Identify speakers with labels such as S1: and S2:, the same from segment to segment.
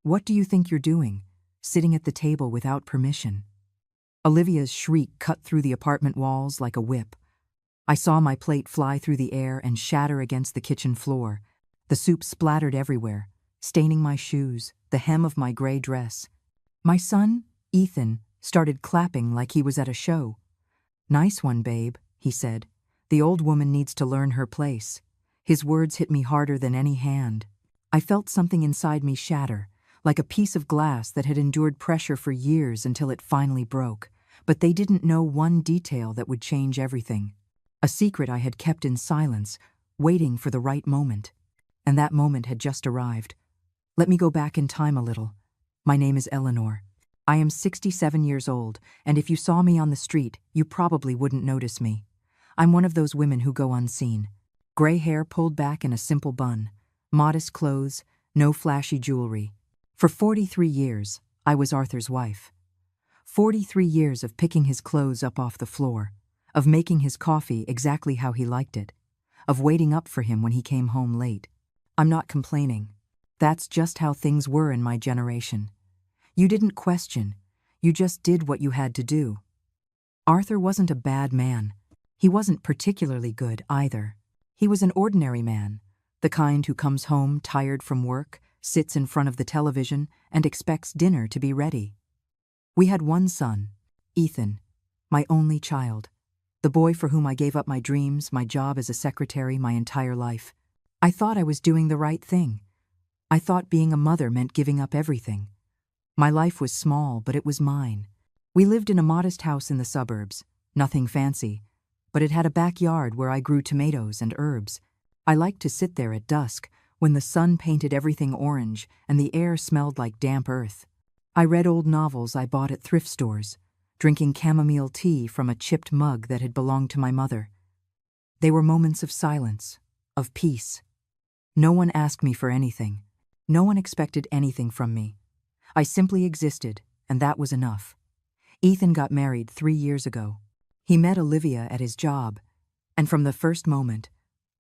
S1: What do you think you're doing, sitting at the table without permission?" Olivia's shriek cut through the apartment walls like a whip. I saw my plate fly through the air and shatter against the kitchen floor. The soup splattered everywhere, staining my shoes, the hem of my gray dress. My son, Ethan, started clapping like he was at a show. "Nice one, babe," he said. "The old woman needs to learn her place." His words hit me harder than any hand. I felt something inside me shatter, like a piece of glass that had endured pressure for years until it finally broke. But they didn't know one detail that would change everything. A secret I had kept in silence, waiting for the right moment. And that moment had just arrived. Let me go back in time a little. My name is Eleanor. I am 67 years old, and if you saw me on the street, you probably wouldn't notice me. I'm one of those women who go unseen. Gray hair pulled back in a simple bun, modest clothes, no flashy jewelry. For 43 years, I was Arthur's wife. 43 years of picking his clothes up off the floor, of making his coffee exactly how he liked it, of waiting up for him when he came home late. I'm not complaining. That's just how things were in my generation. You didn't question, you just did what you had to do. Arthur wasn't a bad man. He wasn't particularly good either. He was an ordinary man, the kind who comes home tired from work, sits in front of the television, and expects dinner to be ready. We had one son, Ethan, my only child, the boy for whom I gave up my dreams, my job as a secretary, my entire life. I thought I was doing the right thing. I thought being a mother meant giving up everything. My life was small, but it was mine. We lived in a modest house in the suburbs, nothing fancy, but it had a backyard where I grew tomatoes and herbs. I liked to sit there at dusk, when the sun painted everything orange and the air smelled like damp earth. I read old novels I bought at thrift stores, drinking chamomile tea from a chipped mug that had belonged to my mother. They were moments of silence, of peace. No one asked me for anything. No one expected anything from me. I simply existed, and that was enough. Ethan got married 3 years ago. He met Olivia at his job, and from the first moment,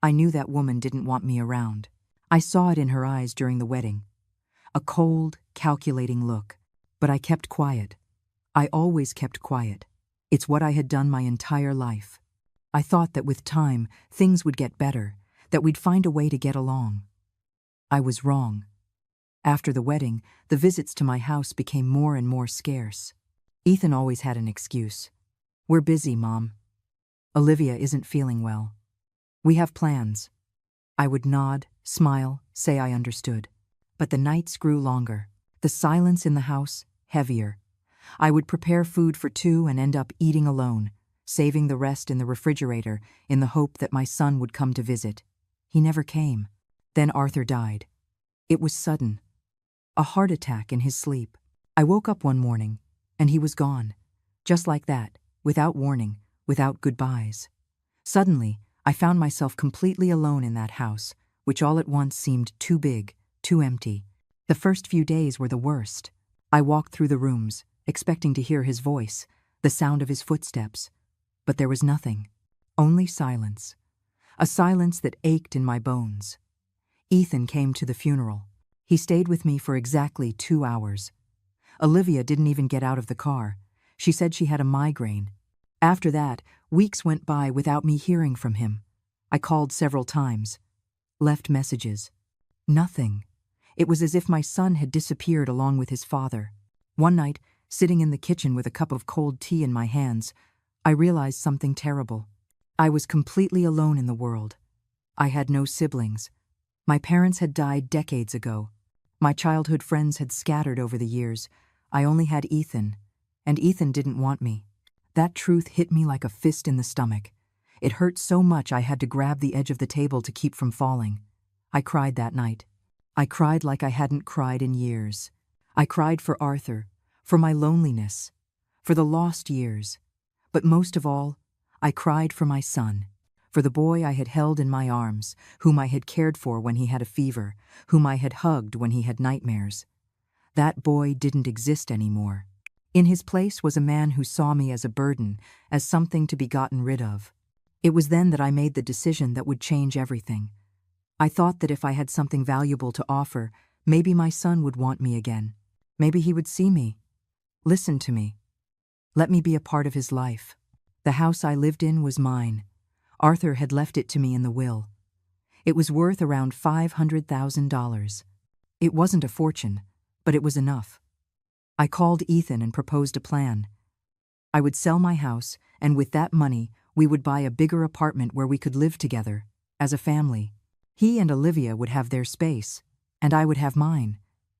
S1: I knew that woman didn't want me around. I saw it in her eyes during the wedding. A cold, calculating look. But I kept quiet. I always kept quiet. It's what I had done my entire life. I thought that with time, things would get better, that we'd find a way to get along. I was wrong. After the wedding, the visits to my house became more and more scarce. Ethan always had an excuse. "We're busy, Mom. Olivia isn't feeling well. We have plans." I would nod, smile, say I understood. But the nights grew longer, the silence in the house heavier. I would prepare food for 2 and end up eating alone, saving the rest in the refrigerator in the hope that my son would come to visit. He never came. Then Arthur died. It was sudden. A heart attack in his sleep. I woke up one morning, and he was gone. Just like that, without warning, without goodbyes. Suddenly, I found myself completely alone in that house, which all at once seemed too big, too empty. The first few days were the worst. I walked through the rooms, expecting to hear his voice, the sound of his footsteps. But there was nothing. Only silence. A silence that ached in my bones. Ethan came to the funeral. He stayed with me for exactly 2 hours. Olivia didn't even get out of the car. She said she had a migraine. After that, weeks went by without me hearing from him. I called several times. Left messages. Nothing. It was as if my son had disappeared along with his father. One night, sitting in the kitchen with a cup of cold tea in my hands, I realized something terrible. I was completely alone in the world. I had no siblings. My parents had died decades ago. My childhood friends had scattered over the years. I only had Ethan, and Ethan didn't want me. That truth hit me like a fist in the stomach. It hurt so much I had to grab the edge of the table to keep from falling. I cried that night. I cried like I hadn't cried in years. I cried for Arthur, for my loneliness, for the lost years. But most of all, I cried for my son, for the boy I had held in my arms, whom I had cared for when he had a fever, whom I had hugged when he had nightmares. That boy didn't exist anymore. In his place was a man who saw me as a burden, as something to be gotten rid of. It was then that I made the decision that would change everything. I thought that if I had something valuable to offer, Maybe my son would want me again. Maybe he would see me, listen to me. Let me be a part of his life. The house I lived in was mine. Arthur had left it to me in the will. It was worth around $500,000. It wasn't a fortune, but it was enough. I called Ethan and proposed a plan. I would sell my house, and with that money, we would buy a bigger apartment where we could live together, as a family. He and Olivia would have their space, and I would have mine.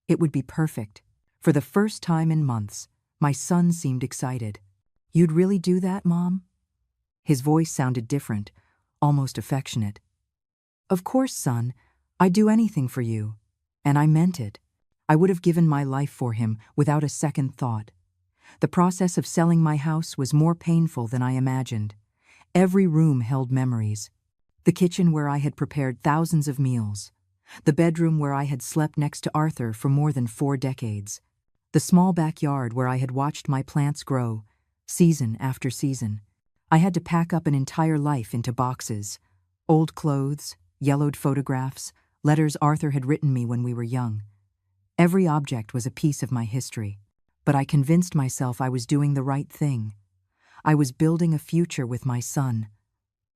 S1: It would be perfect. For the first time in months, my son seemed excited. "You'd really do that, Mom?" His voice sounded different, almost affectionate. "Of course, son. I'd do anything for you." And I meant it. I would have given my life for him without a second thought. The process of selling my house was more painful than I imagined. Every room held memories. The kitchen where I had prepared thousands of meals. The bedroom where I had slept next to Arthur for more than 4 decades. The small backyard where I had watched my plants grow, season after season. I had to pack up an entire life into boxes. Old clothes, yellowed photographs, letters Arthur had written me when we were young. Every object was a piece of my history. But I convinced myself I was doing the right thing. I was building a future with my son.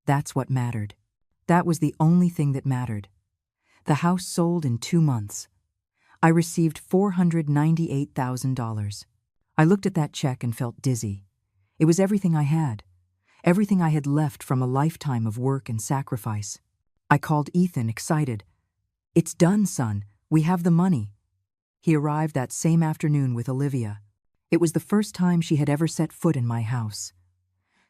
S1: That's what mattered. That was the only thing that mattered. The house sold in 2 months. I received $498,000. I looked at that check and felt dizzy. It was everything I had left from a lifetime of work and sacrifice. I called Ethan, excited. "It's done, son. We have the money." He arrived that same afternoon with Olivia. It was the first time she had ever set foot in my house.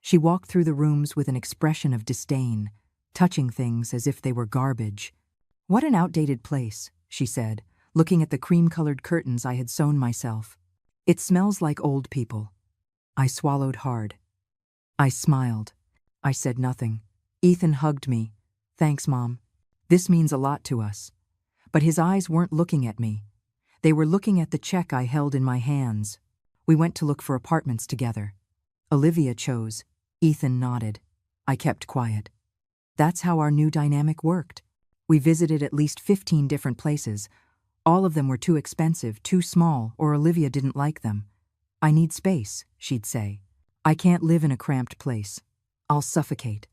S1: She walked through the rooms with an expression of disdain, touching things as if they were garbage. "What an outdated place," she said, looking at the cream-colored curtains I had sewn myself. "It smells like old people." I swallowed hard. I smiled. I said nothing. Ethan hugged me. "Thanks, Mom. This means a lot to us." But his eyes weren't looking at me. They were looking at the check I held in my hands. We went to look for apartments together. Olivia chose. Ethan nodded. I kept quiet. That's how our new dynamic worked. We visited at least 15 different places. All of them were too expensive, too small, or Olivia didn't like them. "I need space," she'd say. "I can't live in a cramped place. I'll suffocate."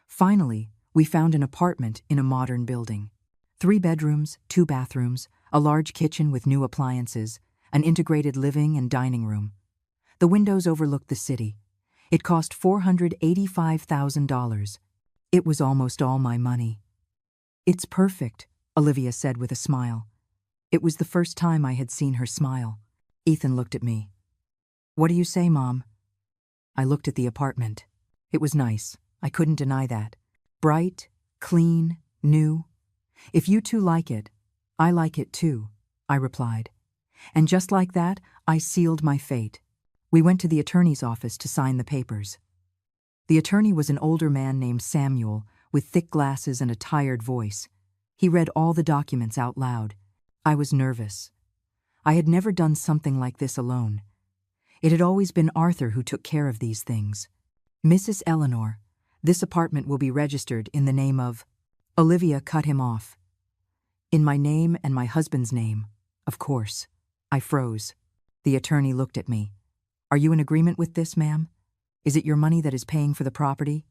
S1: Finally, we found an apartment in a modern building. 3 bedrooms, 2 bathrooms, a large kitchen with new appliances, an integrated living and dining room. The windows overlooked the city. It cost $485,000. It was almost all my money. "It's perfect," Olivia said with a smile. It was the first time I had seen her smile. Ethan looked at me. "What do you say, Mom?" I looked at the apartment. It was nice. I couldn't deny that. Bright, clean, new. "If you two like it, I like it too," I replied. And just like that, I sealed my fate. We went to the attorney's office to sign the papers. The attorney was an older man named Samuel, with thick glasses and a tired voice. He read all the documents out loud. I was nervous. I had never done something like this alone. It had always been Arthur who took care of these things. "Mrs. Eleanor, this apartment will be registered in the name of—" Olivia cut him off. "In my name and my husband's name, of course." I froze. The attorney looked at me. "Are you in agreement with this, ma'am? Is it your money that is paying for the property?"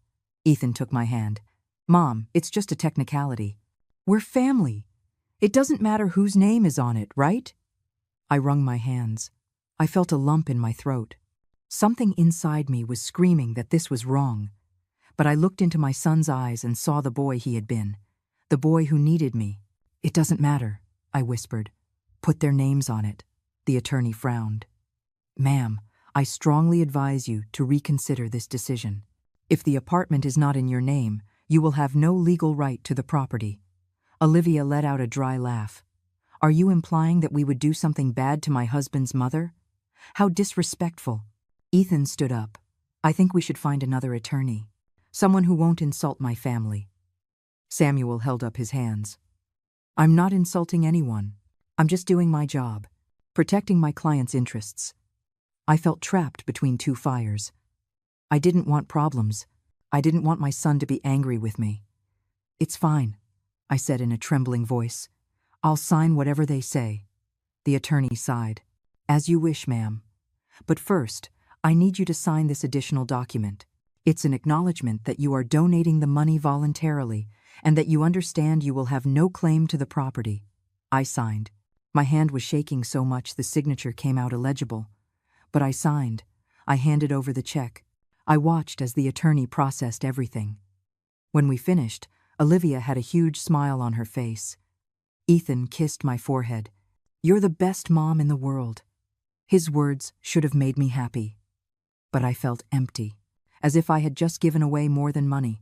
S1: Ethan took my hand. "Mom, it's just a technicality. We're family. It doesn't matter whose name is on it, right?" I wrung my hands. I felt a lump in my throat. Something inside me was screaming that this was wrong. But I looked into my son's eyes and saw the boy he had been. The boy who needed me. "It doesn't matter," I whispered. "Put their names on it." The attorney frowned. "Ma'am, I strongly advise you to reconsider this decision. If the apartment is not in your name, you will have no legal right to the property." Olivia let out a dry laugh. "Are you implying that we would do something bad to my husband's mother? How disrespectful." Ethan stood up. "I think we should find another attorney. Someone who won't insult my family." Samuel held up his hands. "I'm not insulting anyone. I'm just doing my job, protecting my client's interests." I felt trapped between 2 fires. I didn't want problems. I didn't want my son to be angry with me. "It's fine," I said in a trembling voice. I'll sign whatever they say. The attorney sighed. As you wish, ma'am. But first, I need you to sign this additional document. It's an acknowledgement that you are donating the money voluntarily and that you understand you will have no claim to the property. I signed. My hand was shaking so much the signature came out illegible. But I signed. I handed over the check. I watched as the attorney processed everything. When we finished, Olivia had a huge smile on her face. Ethan kissed my forehead. You're the best mom in the world. His words should have made me happy. But I felt empty, as if I had just given away more than money,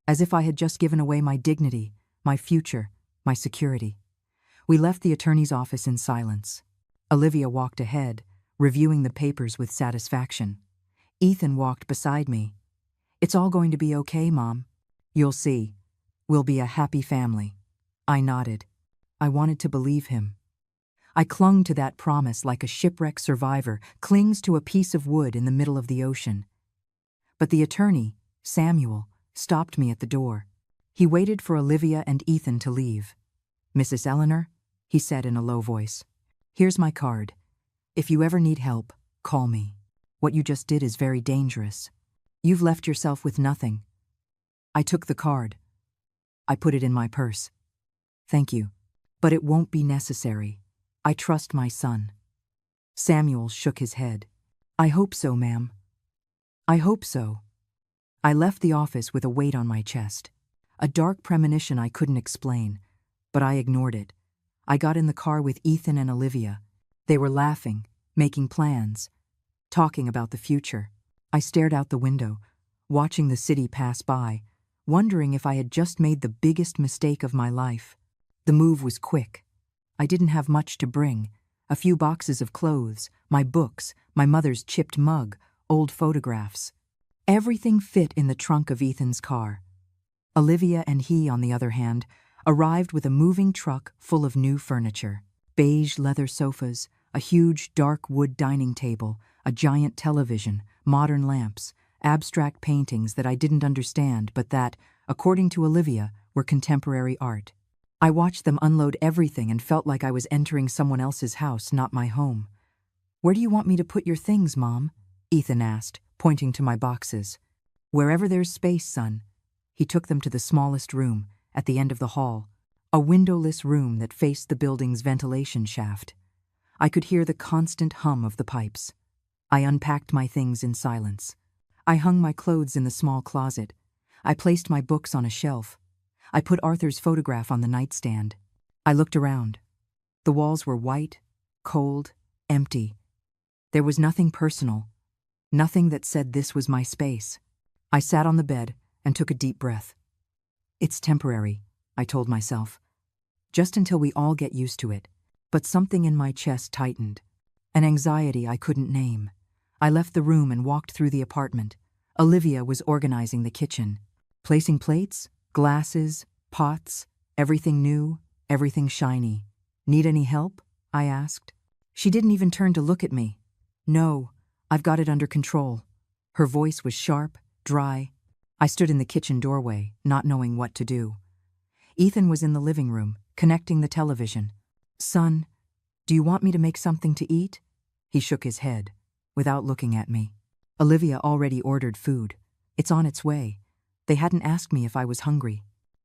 S1: as if I had just given away my dignity, my future, my security. We left the attorney's office in silence. Olivia walked ahead, reviewing the papers with satisfaction. Ethan walked beside me. It's all going to be okay, Mom. You'll see. We'll be a happy family. I nodded. I wanted to believe him. I clung to that promise like a shipwrecked survivor clings to a piece of wood in the middle of the ocean. But the attorney, Samuel, stopped me at the door. He waited for Olivia and Ethan to leave. Mrs. Eleanor, he said in a low voice, here's my card. If you ever need help, call me. What you just did is very dangerous. You've left yourself with nothing. I took the card. I put it in my purse. Thank you. But it won't be necessary. I trust my son. Samuel shook his head. I hope so, ma'am. I hope so. I left the office with a weight on my chest. A dark premonition I couldn't explain, but I ignored it. I got in the car with Ethan and Olivia. They were laughing, making plans, talking about the future. I stared out the window, watching the city pass by, wondering if I had just made the biggest mistake of my life. The move was quick. I didn't have much to bring. A few boxes of clothes, my books, my mother's chipped mug, old photographs. Everything fit in the trunk of Ethan's car. Olivia and he, on the other hand, arrived with a moving truck full of new furniture. Beige leather sofas, a huge dark wood dining table, a giant television, modern lamps, abstract paintings that I didn't understand but that, according to Olivia, were contemporary art. I watched them unload everything and felt like I was entering someone else's house, not my home. Where do you want me to put your things, Mom? Ethan asked, pointing to my boxes. Wherever there's space, son. He took them to the smallest room, at the end of the hall, a windowless room that faced the building's ventilation shaft. I could hear the constant hum of the pipes. I unpacked my things in silence. I hung my clothes in the small closet. I placed my books on a shelf. I put Arthur's photograph on the nightstand. I looked around. The walls were white, cold, empty. There was nothing personal, nothing that said this was my space. I sat on the bed and took a deep breath. It's temporary, I told myself, just until we all get used to it. But something in my chest tightened, an anxiety I couldn't name. I left the room and walked through the apartment. Olivia was organizing the kitchen, placing plates, glasses, pots, everything new, everything shiny. Need any help? I asked. She didn't even turn to look at me. No, I've got it under control. Her voice was sharp, dry. I stood in the kitchen doorway, not knowing what to do. Ethan was in the living room, connecting the television. Son, do you want me to make something to eat? He shook his head, without looking at me. Olivia already ordered food. It's on its way. They hadn't asked me if I was hungry.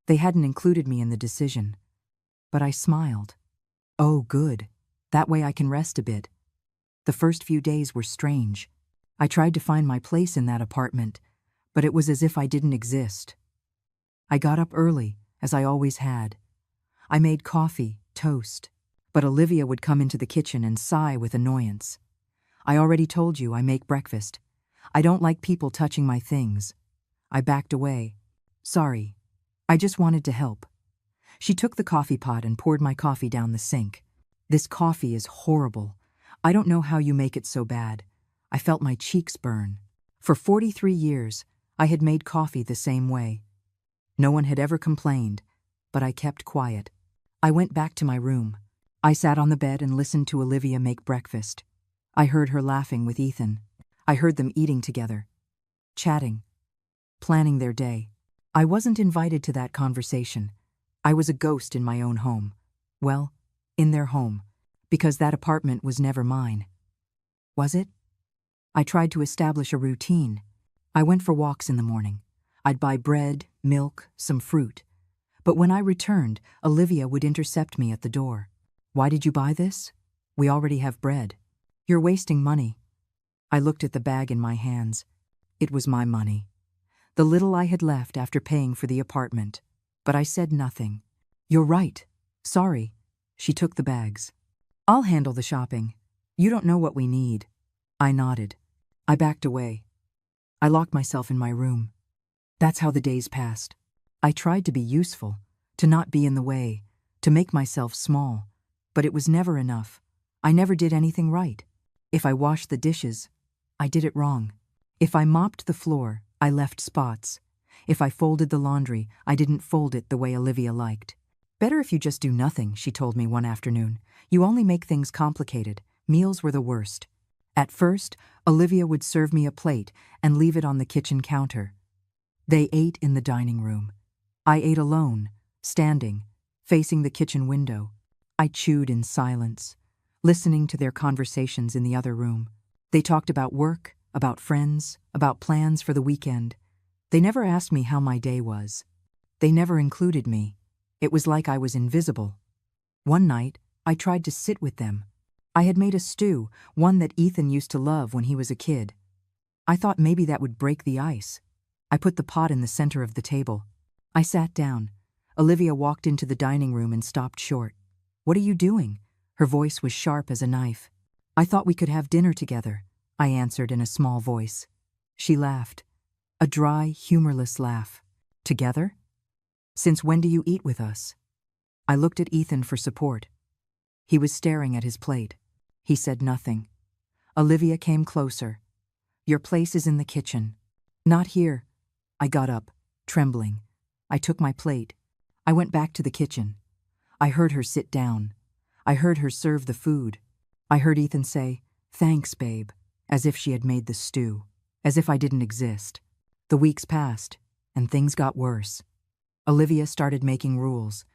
S1: They hadn't included me in the decision. But I smiled. Oh, good. That way I can rest a bit. The first few days were strange. I tried to find my place in that apartment, but it was as if I didn't exist. I got up early, as I always had. I made coffee, toast, but Olivia would come into the kitchen and sigh with annoyance. I already told you I make breakfast. I don't like people touching my things. I backed away. Sorry. I just wanted to help. She took the coffee pot and poured my coffee down the sink. This coffee is horrible. I don't know how you make it so bad. I felt my cheeks burn. For 43 years, I had made coffee the same way. No one had ever complained, but I kept quiet. I went back to my room. I sat on the bed and listened to Olivia make breakfast. I heard her laughing with Ethan. I heard them eating together, chatting, planning their day. I wasn't invited to that conversation. I was a ghost in my own home, Well, in their home, because that apartment was never mine. Was it? I tried to establish a routine. I went for walks in the morning. I'd buy bread, milk, some fruit. But when I returned, Olivia would intercept me at the door. Why did you buy this? We already have bread. You're wasting money. I looked at the bag in my hands. It was my money. The little I had left after paying for the apartment. But I said nothing. You're right. Sorry. She took the bags. I'll handle the shopping. You don't know what we need. I nodded. I backed away. I locked myself in my room. That's how the days passed. I tried to be useful, to not be in the way, to make myself small. But it was never enough. I never did anything right. If I washed the dishes, I did it wrong. If I mopped the floor, I left spots. If I folded the laundry, I didn't fold it the way Olivia liked. Better if you just do nothing, she told me one afternoon. You only make things complicated. Meals were the worst. At first, Olivia would serve me a plate and leave it on the kitchen counter. They ate in the dining room. I ate alone, standing, facing the kitchen window. I chewed in silence, listening to their conversations in the other room. They talked about work, about friends, about plans for the weekend. They never asked me how my day was. They never included me. It was like I was invisible. One night, I tried to sit with them. I had made a stew, one that Ethan used to love when he was a kid. I thought maybe that would break the ice. I put the pot in the center of the table. I sat down. Olivia walked into the dining room and stopped short. What are you doing? Her voice was sharp as a knife. I thought we could have dinner together, I answered in a small voice. She laughed. A dry, humorless laugh. Together? Since when do you eat with us? I looked at Ethan for support. He was staring at his plate. He said nothing. Olivia came closer. Your place is in the kitchen. Not here. I got up, trembling. I took my plate. I went back to the kitchen. I heard her sit down. I heard her serve the food. I heard Ethan say, "Thanks, babe," as if she had made the stew, as if I didn't exist. The weeks passed, and things got worse. Olivia started making rules.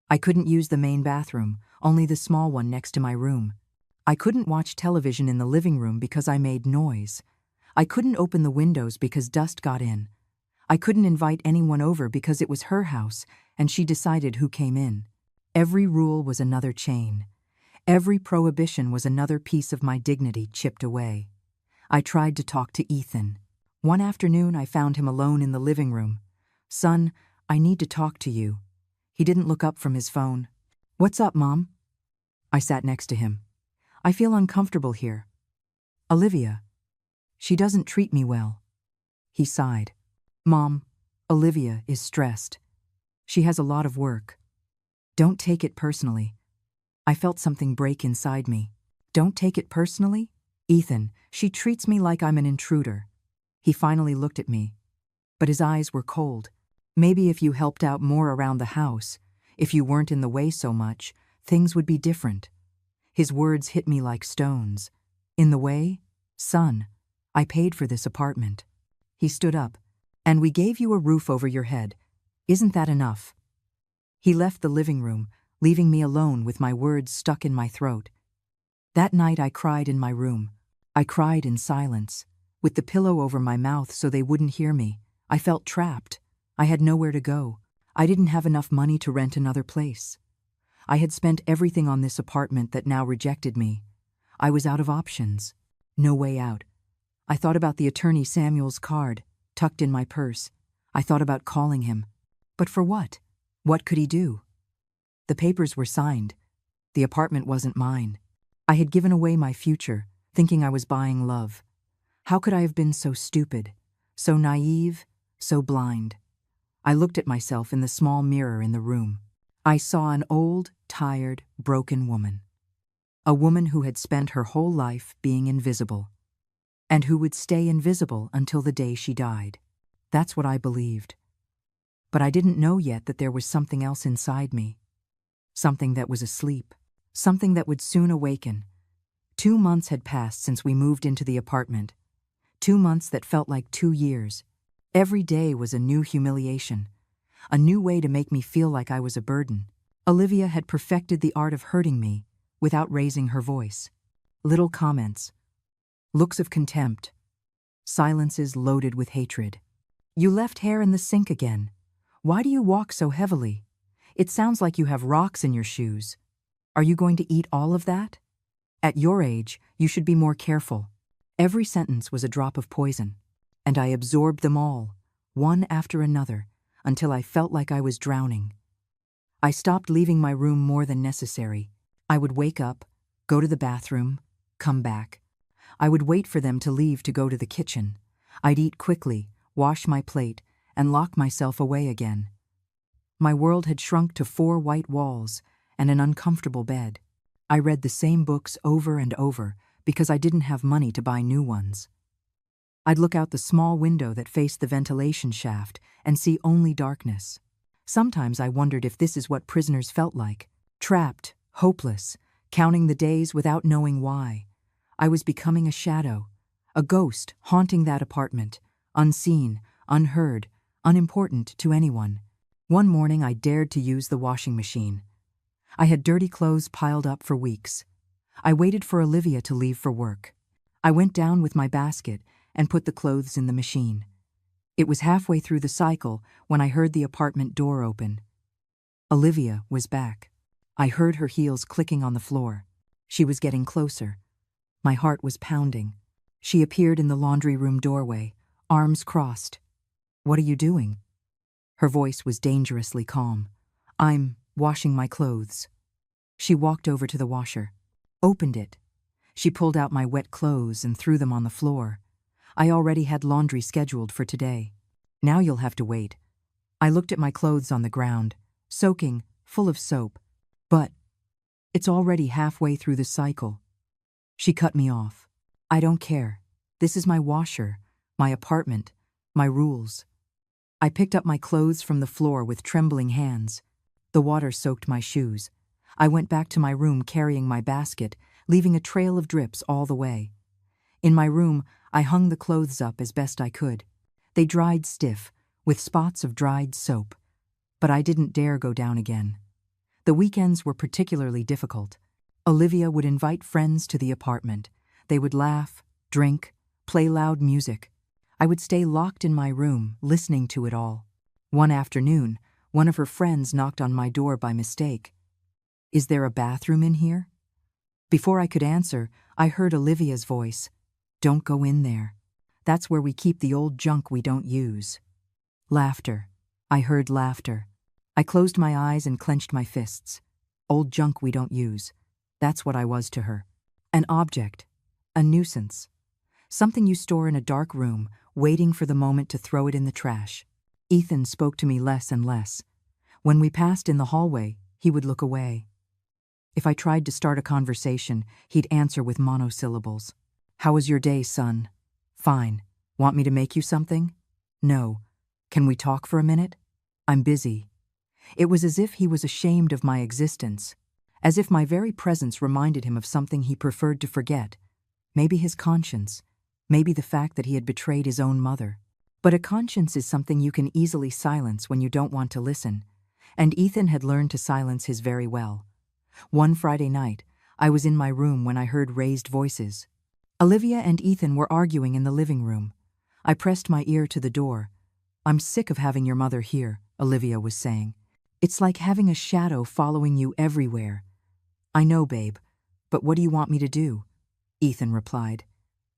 S1: I couldn't use the main bathroom, only the small one next to my room. I couldn't watch television in the living room because I made noise. I couldn't open the windows because dust got in. I couldn't invite anyone over because it was her house, and she decided who came in. Every rule was another chain. Every prohibition was another piece of my dignity chipped away. I tried to talk to Ethan. One afternoon, I found him alone in the living room. "Son, I need to talk to you." He didn't look up from his phone. "What's up, Mom?" I sat next to him. "I feel uncomfortable here. Olivia, she doesn't treat me well." He sighed. "Mom, Olivia is stressed. She has a lot of work. Don't take it personally." I felt something break inside me. Don't take it personally? Ethan, she treats me like I'm an intruder. He finally looked at me, but his eyes were cold. Maybe if you helped out more around the house, if you weren't in the way so much, things would be different. His words hit me like stones. In the way? Son, I paid for this apartment. He stood up. And we gave you a roof over your head. Isn't that enough? He left the living room, leaving me alone with my words stuck in my throat. That night I cried in my room. I cried in silence, with the pillow over my mouth so they wouldn't hear me. I felt trapped. I had nowhere to go. I didn't have enough money to rent another place. I had spent everything on this apartment that now rejected me. I was out of options. No way out. I thought about the attorney Samuel's card, tucked in my purse. I thought about calling him. But for what? What could he do? The papers were signed. The apartment wasn't mine. I had given away my future, thinking I was buying love. How could I have been so stupid, so naive, so blind? I looked at myself in the small mirror in the room. I saw an old, tired, broken woman. A woman who had spent her whole life being invisible, and who would stay invisible until the day she died. That's what I believed. But I didn't know yet that there was something else inside me. Something that was asleep. Something that would soon awaken. 2 months had passed since we moved into the apartment. 2 months that felt like 2 years. Every day was a new humiliation. A new way to make me feel like I was a burden. Olivia had perfected the art of hurting me without raising her voice. Little comments, looks of contempt, silences loaded with hatred. You left hair in the sink again. Why do you walk so heavily? It sounds like you have rocks in your shoes. Are you going to eat all of that? At your age, you should be more careful. Every sentence was a drop of poison, and I absorbed them all, one after another, until I felt like I was drowning. I stopped leaving my room more than necessary. I would wake up, go to the bathroom, come back. I would wait for them to leave to go to the kitchen. I'd eat quickly, wash my plate, and lock myself away again. My world had shrunk to 4 white walls and an uncomfortable bed. I read the same books over and over because I didn't have money to buy new ones. I'd look out the small window that faced the ventilation shaft and see only darkness. Sometimes I wondered if this is what prisoners felt like, trapped, hopeless, counting the days without knowing why. I was becoming a shadow, a ghost haunting that apartment, unseen, unheard, unimportant to anyone. One morning I dared to use the washing machine. I had dirty clothes piled up for weeks. I waited for Olivia to leave for work. I went down with my basket and put the clothes in the machine. It was halfway through the cycle when I heard the apartment door open. Olivia was back. I heard her heels clicking on the floor. She was getting closer. My heart was pounding. She appeared in the laundry room doorway, arms crossed. "What are you doing?" Her voice was dangerously calm. "I'm washing my clothes." She walked over to the washer, opened it. She pulled out my wet clothes and threw them on the floor. I already had laundry scheduled for today. "Now you'll have to wait." I looked at my clothes on the ground, soaking, full of soap. "But it's already halfway through the cycle." She cut me off. "I don't care. This is my washer, my apartment, my rules." I picked up my clothes from the floor with trembling hands. The water soaked my shoes. I went back to my room carrying my basket, leaving a trail of drips all the way. In my room, I hung the clothes up as best I could. They dried stiff, with spots of dried soap. But I didn't dare go down again. The weekends were particularly difficult. Olivia would invite friends to the apartment. They would laugh, drink, play loud music. I would stay locked in my room, listening to it all. One afternoon, one of her friends knocked on my door by mistake. "Is there a bathroom in here?" Before I could answer, I heard Olivia's voice. "Don't go in there. That's where we keep the old junk we don't use." Laughter. I heard laughter. I closed my eyes and clenched my fists. Old junk we don't use. That's what I was to her. An object. A nuisance. Something you store in a dark room, waiting for the moment to throw it in the trash. Ethan spoke to me less and less. When we passed in the hallway, he would look away. If I tried to start a conversation, he'd answer with monosyllables. "How was your day, son?" "Fine. Want me to make you something?" "No. Can we talk for a minute?" "I'm busy." It was as if he was ashamed of my existence, as if my very presence reminded him of something he preferred to forget. Maybe his conscience, maybe the fact that he had betrayed his own mother. But a conscience is something you can easily silence when you don't want to listen, and Ethan had learned to silence his very well. One Friday night, I was in my room when I heard raised voices. Olivia and Ethan were arguing in the living room. I pressed my ear to the door. "I'm sick of having your mother here," Olivia was saying. "It's like having a shadow following you everywhere." "I know, babe, but what do you want me to do?" Ethan replied.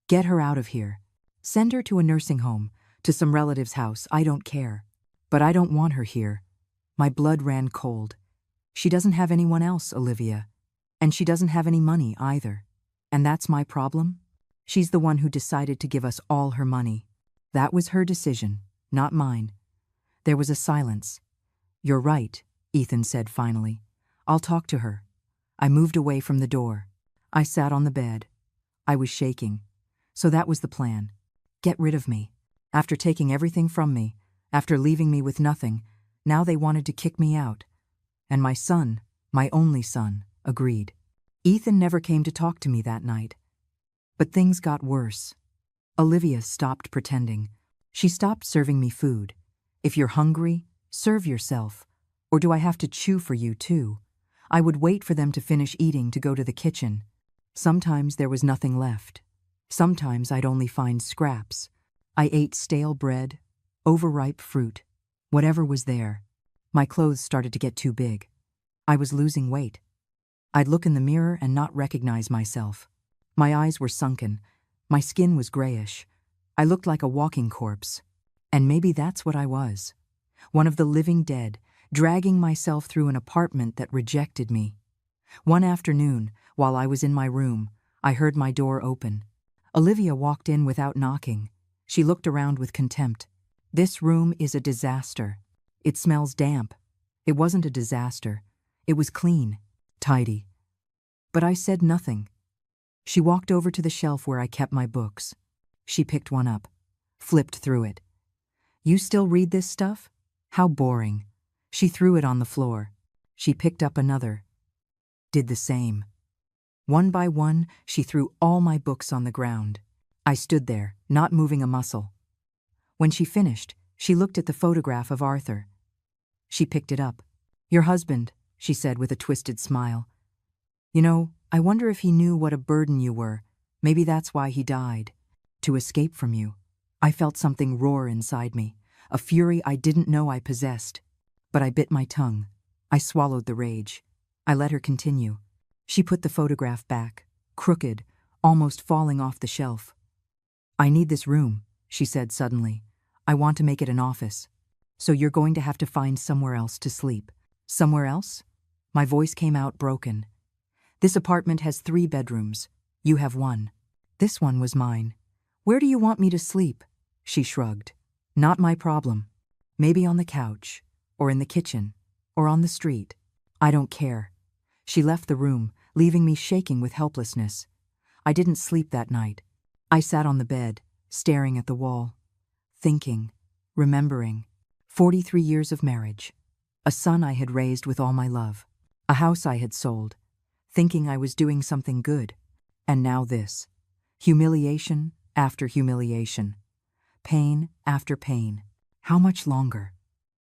S1: "Get her out of here. Send her to a nursing home, to some relative's house, I don't care. But I don't want her here." My blood ran cold. "She doesn't have anyone else, Olivia. And she doesn't have any money either. And that's my problem? She's the one who decided to give us all her money. That was her decision, not mine." There was a silence. "You're right," Ethan said finally. "I'll talk to her." I moved away from the door. I sat on the bed. I was shaking. So that was the plan. Get rid of me. After taking everything from me, after leaving me with nothing, now they wanted to kick me out. And my son, my only son, agreed. Ethan never came to talk to me that night. But things got worse. Olivia stopped pretending. She stopped serving me food. "If you're hungry, serve yourself. Or do I have to chew for you too? I would wait for them to finish eating to go to the kitchen. Sometimes there was nothing left. Sometimes I'd only find scraps. I ate stale bread, overripe fruit, whatever was there. My clothes started to get too big. I was losing weight. I'd look in the mirror and not recognize myself. My eyes were sunken. My skin was grayish. I looked like a walking corpse. And maybe that's what I was. One of the living dead, dragging myself through an apartment that rejected me. One afternoon, while I was in my room, I heard my door open. Olivia walked in without knocking. She looked around with contempt. This room is a disaster. It smells damp. It wasn't a disaster. It was clean, tidy. But I said nothing. She walked over to the shelf where I kept my books. She picked one up, flipped through it. You still read this stuff? How boring. She threw it on the floor. She picked up another. Did the same. One by one, she threw all my books on the ground. I stood there, not moving a muscle. When she finished, she looked at the photograph of Arthur. She picked it up. Your husband, she said with a twisted smile. You know, I wonder if he knew what a burden you were. Maybe that's why he died. To escape from you. I felt something roar inside me, a fury I didn't know I possessed. But I bit my tongue. I swallowed the rage. I let her continue. She put the photograph back, crooked, almost falling off the shelf. I need this room, she said suddenly. I want to make it an office. So you're going to have to find somewhere else to sleep. Somewhere else? My voice came out broken. This apartment has 3 bedrooms. You have 1. This one was mine. Where do you want me to sleep? She shrugged. Not my problem. Maybe on the couch, or in the kitchen, or on the street. I don't care. She left the room, leaving me shaking with helplessness. I didn't sleep that night. I sat on the bed, staring at the wall, thinking, remembering. 43 years of marriage. A son I had raised with all my love. A house I had sold, thinking I was doing something good. And now this. Humiliation after humiliation. Pain after pain. How much longer?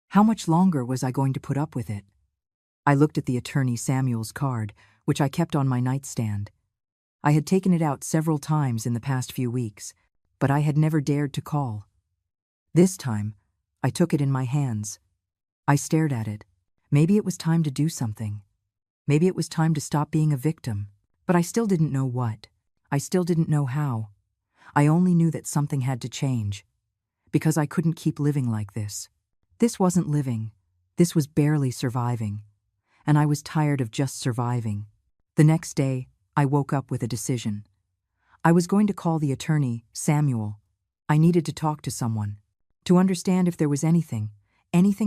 S1: How much longer was I going to put up with it? I looked at the attorney Samuel's card, which I kept on my nightstand. I had taken it out several times in the past few weeks, but I had never dared to call. This time, I took it in my hands. I stared at it. Maybe it was time to do something. Maybe it was time to stop being a victim. But I still didn't know what. I still didn't know how. I only knew that something had to change. Because I couldn't keep living like this. This wasn't living. This was barely surviving. And I was tired of just surviving. The next day, I woke up with a decision. I was going to call the attorney, Samuel. I needed to talk to someone. To understand if there was anything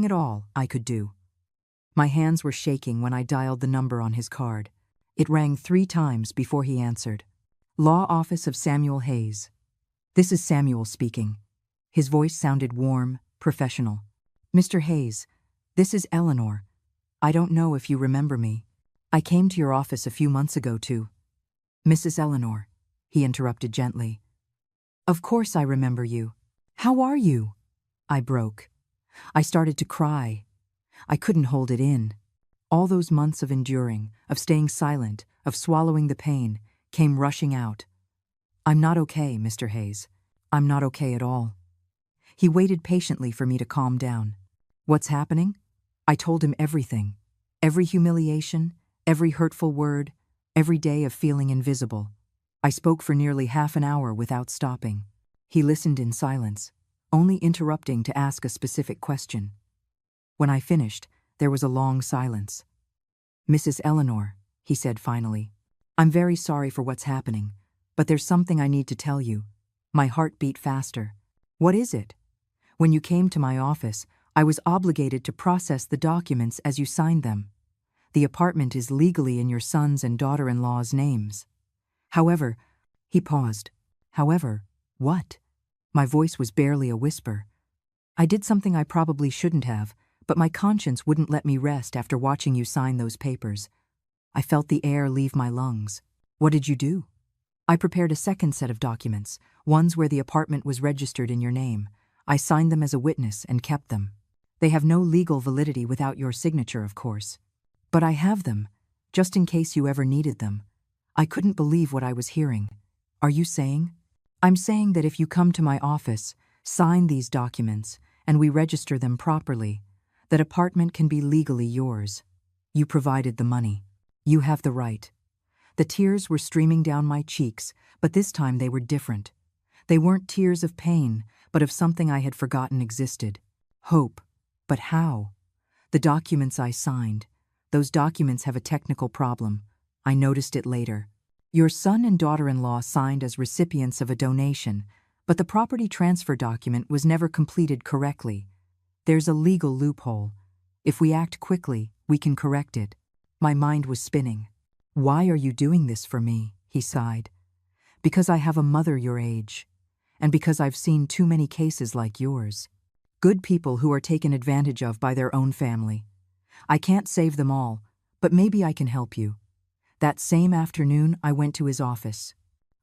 S1: at all, I could do. My hands were shaking when I dialed the number on his card. It rang 3 times before he answered. Law Office of Samuel Hayes. This is Samuel speaking. His voice sounded warm, professional. Mr. Hayes, this is Eleanor. I don't know if you remember me. I came to your office a few months ago to... Mrs. Eleanor, he interrupted gently. Of course I remember you. How are you? I broke. I started to cry. I couldn't hold it in. All those months of enduring, of staying silent, of swallowing the pain, came rushing out. I'm not okay, Mr. Hayes. I'm not okay at all. He waited patiently for me to calm down. What's happening? I told him everything. Every humiliation, every hurtful word, every day of feeling invisible. I spoke for nearly half an hour without stopping. He listened in silence, only interrupting to ask a specific question. When I finished, there was a long silence. Mrs. Eleanor, he said finally, I'm very sorry for what's happening, but there's something I need to tell you. My heart beat faster. What is it? When you came to my office, I was obligated to process the documents as you signed them. The apartment is legally in your son's and daughter-in-law's names. However, he paused. However, what? My voice was barely a whisper. I did something I probably shouldn't have, but my conscience wouldn't let me rest after watching you sign those papers. I felt the air leave my lungs. What did you do? I prepared a second set of documents, ones where the apartment was registered in your name. I signed them as a witness and kept them. They have no legal validity without your signature, of course. But I have them, just in case you ever needed them. I couldn't believe what I was hearing. Are you saying? I'm saying that if you come to my office, sign these documents, and we register them properly, that apartment can be legally yours. You provided the money. You have the right. The tears were streaming down my cheeks, but this time they were different. They weren't tears of pain, but of something I had forgotten existed. Hope. But how? The documents I signed. Those documents have a technical problem. I noticed it later. Your son and daughter-in-law signed as recipients of a donation, but the property transfer document was never completed correctly. There's a legal loophole. If we act quickly, we can correct it. My mind was spinning. Why are you doing this for me? He sighed. Because I have a mother your age, and because I've seen too many cases like yours. Good people who are taken advantage of by their own family. I can't save them all, but maybe I can help you. That same afternoon, I went to his office.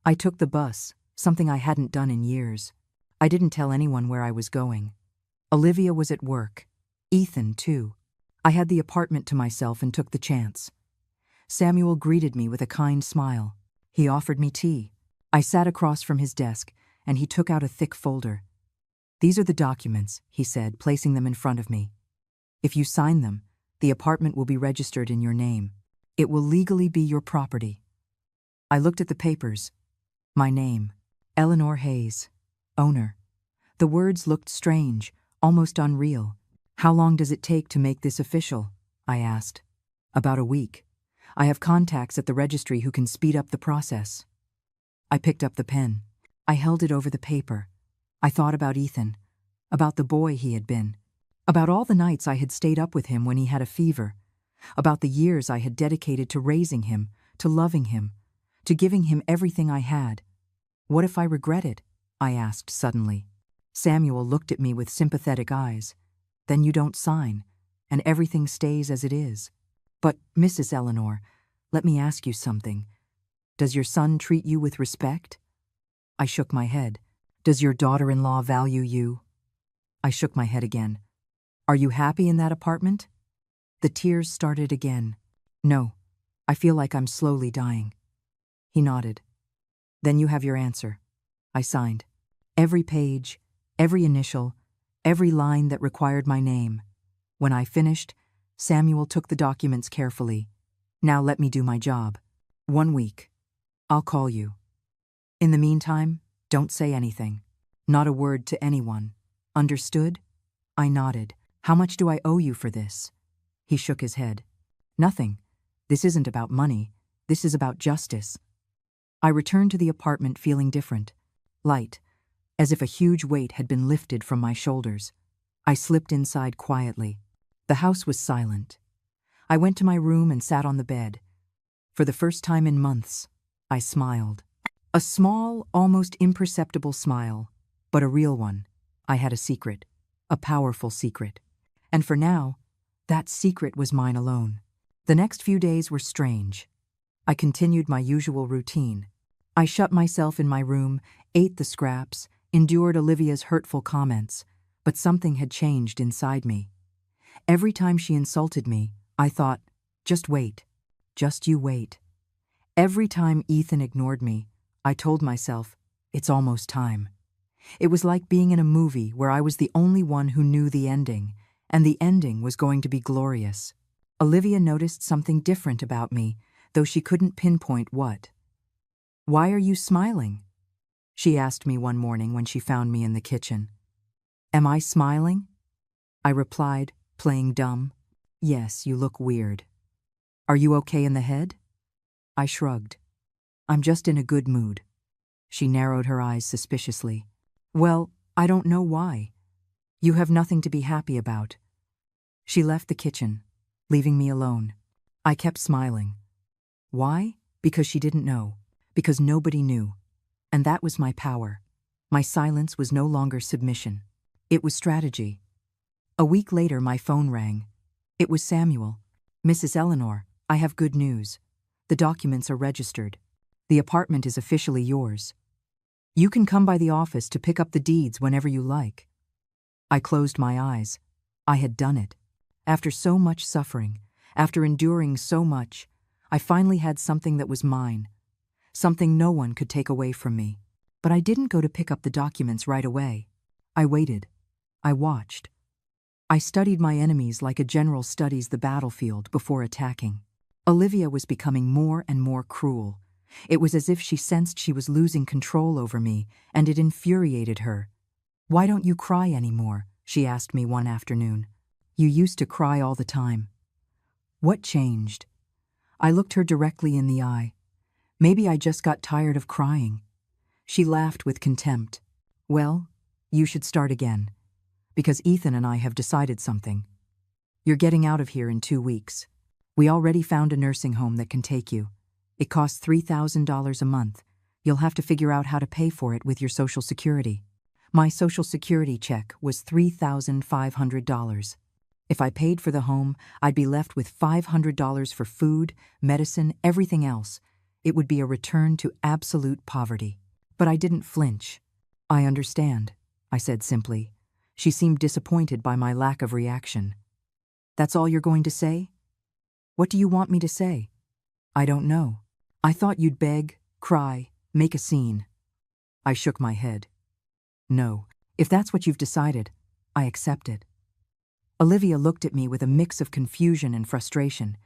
S1: I took the bus, something I hadn't done in years. I didn't tell anyone where I was going. Olivia was at work. Ethan, too. I had the apartment to myself and took the chance. Samuel greeted me with a kind smile. He offered me tea. I sat across from his desk, and he took out a thick folder. These are the documents, he said, placing them in front of me. If you sign them, the apartment will be registered in your name. It will legally be your property. I looked at the papers. My name, Eleanor Hayes, owner. The words looked strange, almost unreal. How long does it take to make this official? I asked. About a week. I have contacts at the registry who can speed up the process. I picked up the pen. I held it over the paper. I thought about Ethan, about the boy he had been, about all the nights I had stayed up with him when he had a fever, about the years I had dedicated to raising him, to loving him, to giving him everything I had. What if I regret it? I asked suddenly. Samuel looked at me with sympathetic eyes. Then you don't sign, and everything stays as it is. But, Mrs. Eleanor, let me ask you something. Does your son treat you with respect? I shook my head. Does your daughter-in-law value you? I shook my head again. Are you happy in that apartment? The tears started again. No, I feel like I'm slowly dying. He nodded. Then you have your answer. I signed. Every page, every initial, every line that required my name. When I finished, Samuel took the documents carefully. Now let me do my job. 1 week. I'll call you. In the meantime, don't say anything. Not a word to anyone. Understood? I nodded. How much do I owe you for this? He shook his head. Nothing. This isn't about money. This is about justice. I returned to the apartment feeling different. Light, as if a huge weight had been lifted from my shoulders. I slipped inside quietly. The house was silent. I went to my room and sat on the bed. For the first time in months, I smiled. A small, almost imperceptible smile, but a real one. I had a secret, a powerful secret. And for now, that secret was mine alone. The next few days were strange. I continued my usual routine. I shut myself in my room, ate the scraps, endured Olivia's hurtful comments, but something had changed inside me. Every time she insulted me, I thought, just wait, just you wait. Every time Ethan ignored me, I told myself, it's almost time. It was like being in a movie where I was the only one who knew the ending, and the ending was going to be glorious. Olivia noticed something different about me, though she couldn't pinpoint what. Why are you smiling? She asked me one morning when she found me in the kitchen. Am I smiling? I replied, playing dumb. Yes, you look weird. Are you okay in the head? I shrugged. I'm just in a good mood. She narrowed her eyes suspiciously. Well, I don't know why. You have nothing to be happy about. She left the kitchen, leaving me alone. I kept smiling. Why? Because she didn't know. Because nobody knew. And that was my power. My silence was no longer submission. It was strategy. A week later, my phone rang. It was Samuel. Mrs. Eleanor, I have good news. The documents are registered. The apartment is officially yours. You can come by the office to pick up the deeds whenever you like. I closed my eyes. I had done it. After so much suffering, after enduring so much, I finally had something that was mine, something no one could take away from me. But I didn't go to pick up the documents right away. I waited. I watched. I studied my enemies like a general studies the battlefield before attacking. Olivia was becoming more and more cruel. It was as if she sensed she was losing control over me, and it infuriated her. "Why don't you cry anymore?" she asked me one afternoon. "You used to cry all the time." What changed? I looked her directly in the eye. Maybe I just got tired of crying. She laughed with contempt. "Well, you should start again. Because Ethan and I have decided something. You're getting out of here in 2 weeks. We already found a nursing home that can take you. It costs $3,000 a month. You'll have to figure out how to pay for it with your Social Security." My Social Security check was $3,500. If I paid for the home, I'd be left with $500 for food, medicine, everything else. It would be a return to absolute poverty. But I didn't flinch. "I understand," I said simply. She seemed disappointed by my lack of reaction. "That's all you're going to say? What do you want me to say?" "I don't know. I thought you'd beg, cry, make a scene." I shook my head. "No, if that's what you've decided, I accept it." Olivia looked at me with a mix of confusion and frustration.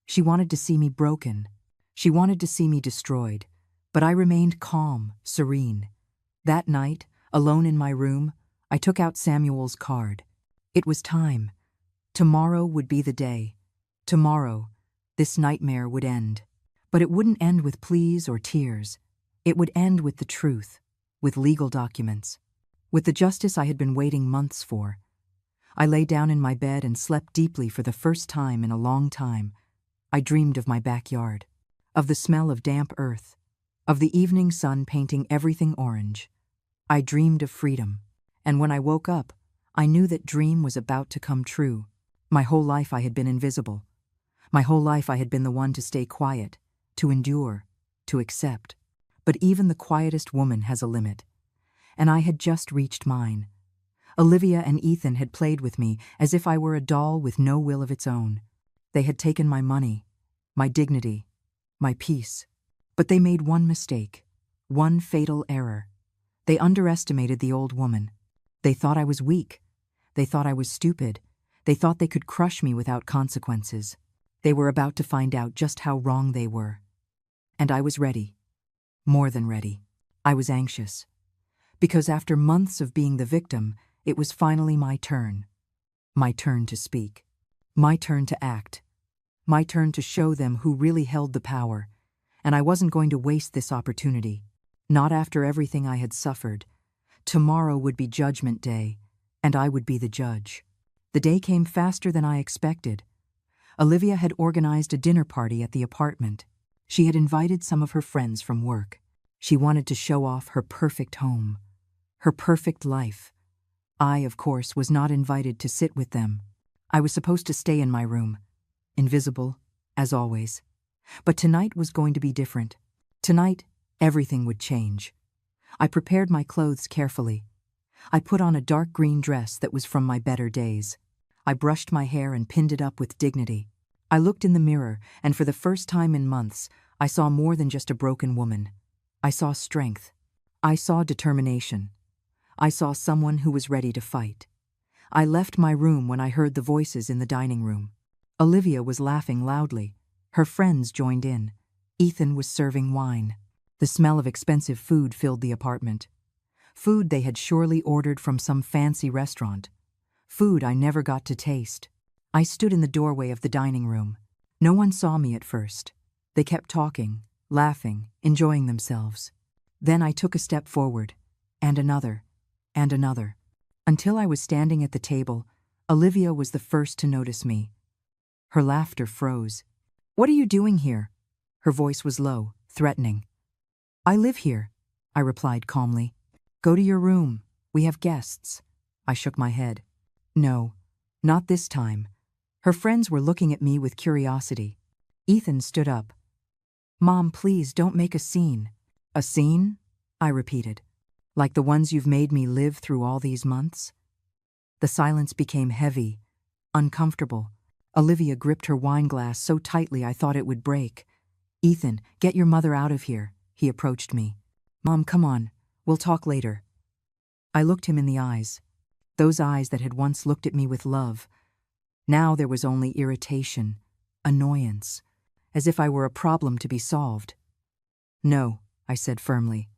S1: She wanted to see me broken. She wanted to see me destroyed. But I remained calm, serene. That night, alone in my room, I took out Samuel's card. It was time. Tomorrow would be the day. Tomorrow, this nightmare would end. But it wouldn't end with pleas or tears. It would end with the truth, with legal documents, with the justice I had been waiting months for. I lay down in my bed and slept deeply for the first time in a long time. I dreamed of my backyard, of the smell of damp earth, of the evening sun painting everything orange. I dreamed of freedom, and when I woke up, I knew that dream was about to come true. My whole life I had been invisible. My whole life I had been the one to stay quiet, to endure, to accept. But even the quietest woman has a limit, and I had just reached mine. Olivia and Ethan had played with me as if I were a doll with no will of its own. They had taken my money, my dignity, my peace. But they made one mistake, one fatal error. They underestimated the old woman. They thought I was weak. They thought I was stupid. They thought they could crush me without consequences. They were about to find out just how wrong they were. And I was ready. More than ready. I was anxious. Because after months of being the victim, it was finally my turn. My turn to speak. My turn to act. My turn to show them who really held the power. And I wasn't going to waste this opportunity. Not after everything I had suffered. Tomorrow would be Judgment Day, and I would be the judge. The day came faster than I expected. Olivia had organized a dinner party at the apartment. She had invited some of her friends from work. She wanted to show off her perfect home, her perfect life. I, of course, was not invited to sit with them. I was supposed to stay in my room, invisible, as always. But tonight was going to be different. Tonight, everything would change. I prepared my clothes carefully. I put on a dark green dress that was from my better days. I brushed my hair and pinned it up with dignity. I looked in the mirror, and for the first time in months, I saw more than just a broken woman. I saw strength. I saw determination. I saw someone who was ready to fight. I left my room when I heard the voices in the dining room. Olivia was laughing loudly. Her friends joined in. Ethan was serving wine. The smell of expensive food filled the apartment. Food they had surely ordered from some fancy restaurant. Food I never got to taste. I stood in the doorway of the dining room. No one saw me at first. They kept talking, laughing, enjoying themselves. Then I took a step forward, and another, until I was standing at the table. Olivia was the first to notice me. Her laughter froze. "What are you doing here?" Her voice was low, threatening. "I live here," I replied calmly. "Go to your room. We have guests." I shook my head. No, not this time. Her friends were looking at me with curiosity. Ethan stood up. "Mom, please don't make a scene." "A scene?" I repeated. "Like the ones you've made me live through all these months?" The silence became heavy, uncomfortable. Olivia gripped her wine glass so tightly I thought it would break. "Ethan, get your mother out of here," he approached me. "Mom, come on. We'll talk later." I looked him in the eyes. Those eyes that had once looked at me with love. Now there was only irritation, annoyance, as if I were a problem to be solved. "No," I said firmly.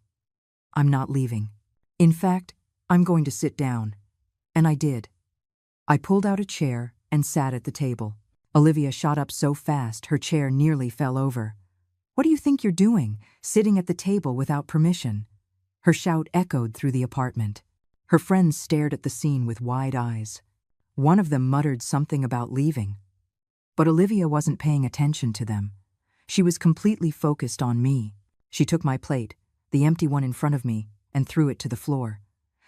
S1: "I'm not leaving. In fact, I'm going to sit down." And I did. I pulled out a chair and sat at the table. Olivia shot up so fast her chair nearly fell over. "What do you think you're doing, sitting at the table without permission?" Her shout echoed through the apartment. Her friends stared at the scene with wide eyes. One of them muttered something about leaving. But Olivia wasn't paying attention to them. She was completely focused on me. She took my plate, the empty one in front of me, and threw it to the floor.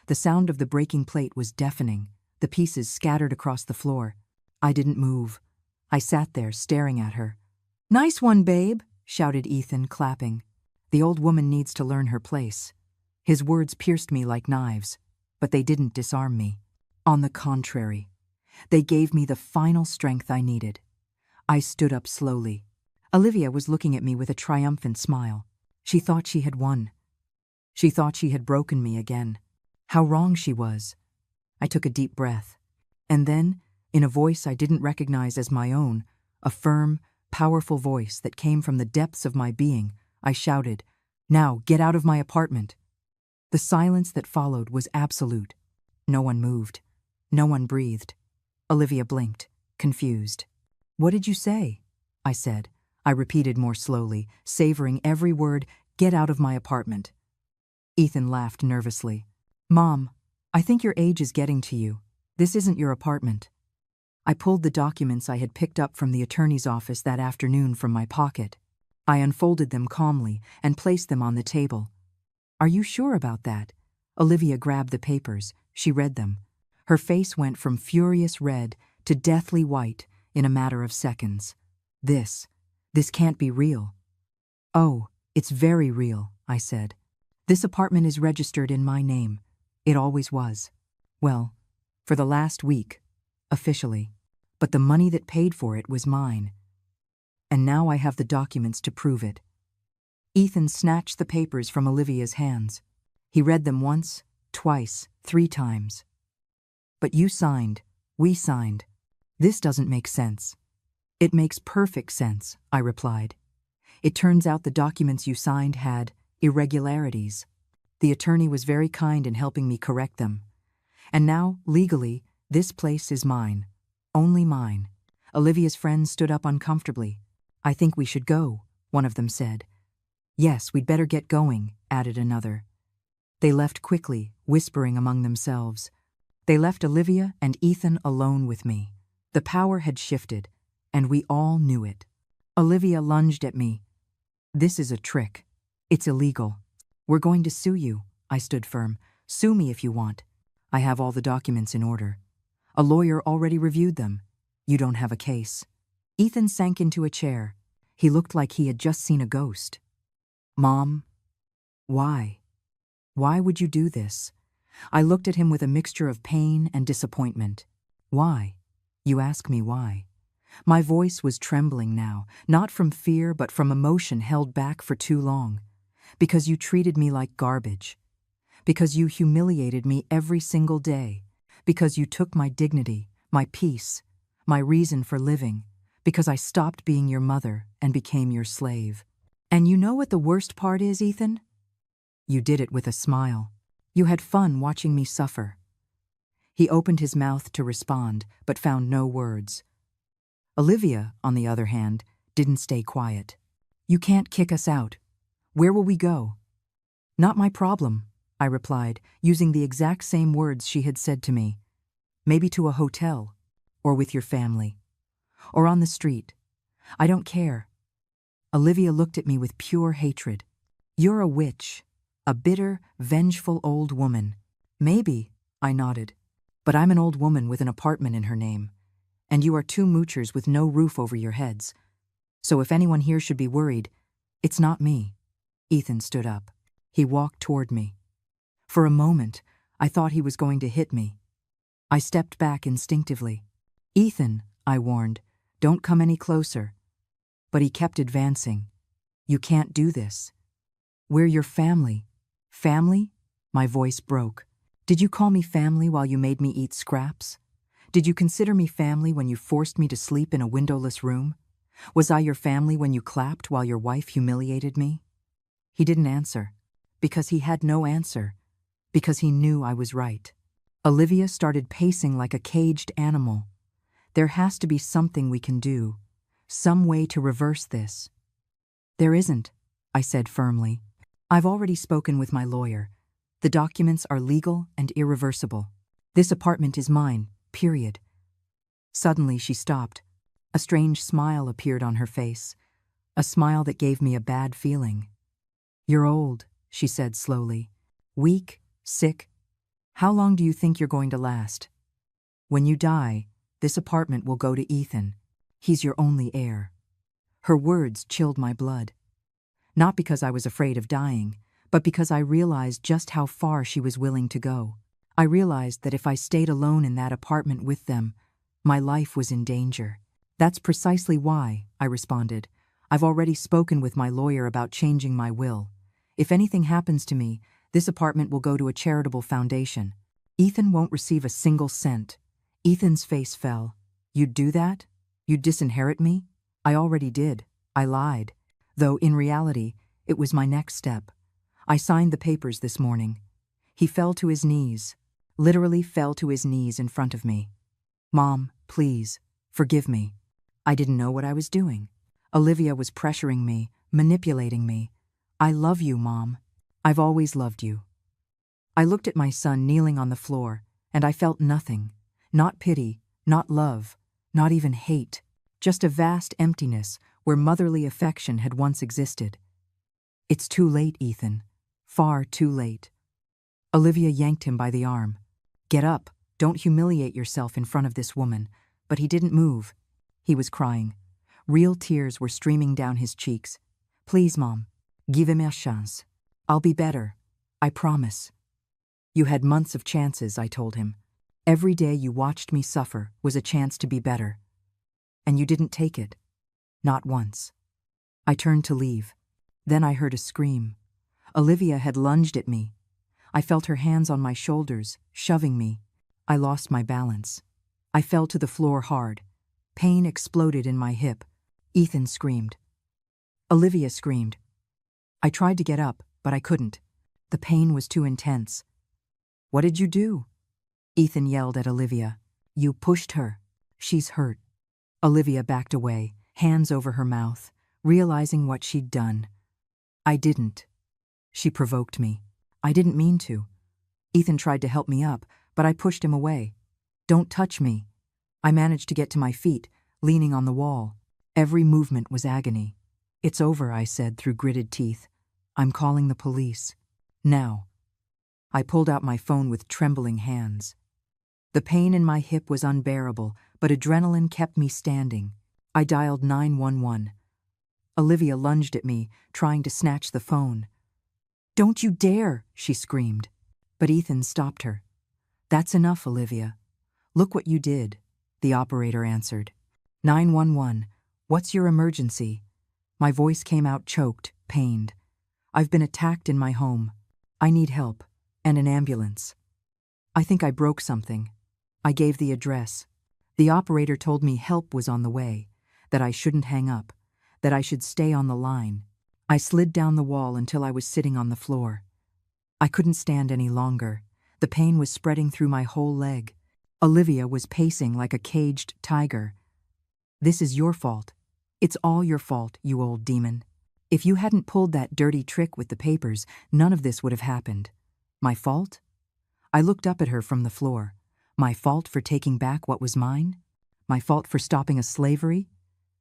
S1: The sound of the breaking plate was deafening, the pieces scattered across the floor. I didn't move. I sat there staring at her. "Nice one, babe," shouted Ethan, clapping. "The old woman needs to learn her place." His words pierced me like knives, but they didn't disarm me. On the contrary, they gave me the final strength I needed. I stood up slowly. Olivia was looking at me with a triumphant smile. She thought she had won. She thought she had broken me again. How wrong she was. I took a deep breath. And then, in a voice I didn't recognize as my own, a firm, powerful voice that came from the depths of my being, I shouted, "Now, get out of my apartment." The silence that followed was absolute. No one moved. No one breathed. Olivia blinked, confused. "What did you say?" I said. I repeated more slowly, savoring every word, "Get out of my apartment." Ethan laughed nervously. "Mom, I think your age is getting to you. This isn't your apartment." I pulled the documents I had picked up from the attorney's office that afternoon from my pocket. I unfolded them calmly and placed them on the table. "Are you sure about that?" Olivia grabbed the papers. She read them. Her face went from furious red to deathly white in a matter of seconds. This can't be real." "Oh, it's very real," I said. "This apartment is registered in my name. It always was. Well, for the last week, officially. But the money that paid for it was mine. And now I have the documents to prove it." Ethan snatched the papers from Olivia's hands. He read them once, twice, 3 times. "But you signed. We signed. This doesn't make sense." "It makes perfect sense," I replied. "It turns out the documents you signed had irregularities. The attorney was very kind in helping me correct them. And now, legally, this place is mine. Only mine." Olivia's friends stood up uncomfortably. "I think we should go," one of them said. "Yes, we'd better get going," added another. They left quickly, whispering among themselves. They left Olivia and Ethan alone with me. The power had shifted, and we all knew it. Olivia lunged at me. "This is a trick. It's illegal. We're going to sue you." I stood firm. "Sue me if you want. I have all the documents in order. A lawyer already reviewed them. You don't have a case." Ethan sank into a chair. He looked like he had just seen a ghost. "Mom, why? Why would you do this?" I looked at him with a mixture of pain and disappointment. "Why? You ask me why." My voice was trembling now, not from fear but from emotion held back for too long. "Because you treated me like garbage. Because you humiliated me every single day. Because you took my dignity, my peace, my reason for living. Because I stopped being your mother and became your slave. And you know what the worst part is, Ethan? You did it with a smile. You had fun watching me suffer." He opened his mouth to respond, but found no words. Olivia, on the other hand, didn't stay quiet. "You can't kick us out. Where will we go?" "Not my problem," I replied, using the exact same words she had said to me. "Maybe to a hotel, or with your family, or on the street. I don't care." Olivia looked at me with pure hatred. "You're a witch, a bitter, vengeful old woman." "Maybe," I nodded, "but I'm an old woman with an apartment in her name. And you are 2 moochers with no roof over your heads. So if anyone here should be worried, it's not me." Ethan stood up. He walked toward me. For a moment, I thought he was going to hit me. I stepped back instinctively. "Ethan," I warned, "don't come any closer." But he kept advancing. "You can't do this. We're your family." "Family?" My voice broke. "Did you call me family while you made me eat scraps? Did you consider me family when you forced me to sleep in a windowless room? Was I your family when you clapped while your wife humiliated me?" He didn't answer. Because he had no answer. Because he knew I was right. Olivia started pacing like a caged animal. "There has to be something we can do. Some way to reverse this." "There isn't," I said firmly. "I've already spoken with my lawyer. The documents are legal and irreversible. This apartment is mine, period." Suddenly she stopped. A strange smile appeared on her face. A smile that gave me a bad feeling. "You're old," she said slowly. "Weak, sick. How long do you think you're going to last? When you die, this apartment will go to Ethan. He's your only heir." Her words chilled my blood. Not because I was afraid of dying, but because I realized just how far she was willing to go. I realized that if I stayed alone in that apartment with them, my life was in danger. "That's precisely why," I responded. "I've already spoken with my lawyer about changing my will. If anything happens to me, this apartment will go to a charitable foundation. Ethan won't receive a single cent." Ethan's face fell. "You'd do that? You'd disinherit me?" "I already did." I lied. Though in reality, it was my next step. "I signed the papers this morning." He fell to his knees. Literally fell to his knees in front of me. "Mom, please, forgive me. I didn't know what I was doing. Olivia was pressuring me, manipulating me. I love you, Mom. I've always loved you." I looked at my son kneeling on the floor, and I felt nothing. Not pity, not love, not even hate. Just a vast emptiness where motherly affection had once existed. "It's too late, Ethan. Far too late." Olivia yanked him by the arm. "Get up. Don't humiliate yourself in front of this woman." But he didn't move. He was crying. Real tears were streaming down his cheeks. "Please, Mom, give him a chance. I'll be better. I promise." "You had months of chances," I told him. "Every day you watched me suffer was a chance to be better. And you didn't take it. Not once." I turned to leave. Then I heard a scream. Olivia had lunged at me. I felt her hands on my shoulders, shoving me. I lost my balance. I fell to the floor hard. Pain exploded in my hip. Ethan screamed. Olivia screamed. I tried to get up, but I couldn't. The pain was too intense. "What did you do?" Ethan yelled at Olivia. "You pushed her. She's hurt." Olivia backed away, hands over her mouth, realizing what she'd done. "I didn't." She provoked me. "I didn't mean to." Ethan tried to help me up, but I pushed him away. "Don't touch me." I managed to get to my feet, leaning on the wall. Every movement was agony. "It's over," I said through gritted teeth. "I'm calling the police. Now." I pulled out my phone with trembling hands. The pain in my hip was unbearable, but adrenaline kept me standing. I dialed 911. Olivia lunged at me, trying to snatch the phone. "Don't you dare!" she screamed. But Ethan stopped her. "That's enough, Olivia. Look what you did," the operator answered. 911, what's your emergency?" My voice came out choked, pained. "I've been attacked in my home. I need help, and an ambulance." I think I broke something. I gave the address. The operator told me help was on the way, that I shouldn't hang up, that I should stay on the line. I slid down the wall until I was sitting on the floor. I couldn't stand any longer. The pain was spreading through my whole leg. Olivia was pacing like a caged tiger. "This is your fault. It's all your fault, you old demon. If you hadn't pulled that dirty trick with the papers, none of this would have happened." My fault? I looked up at her from the floor. My fault for taking back what was mine? My fault for stopping a slavery?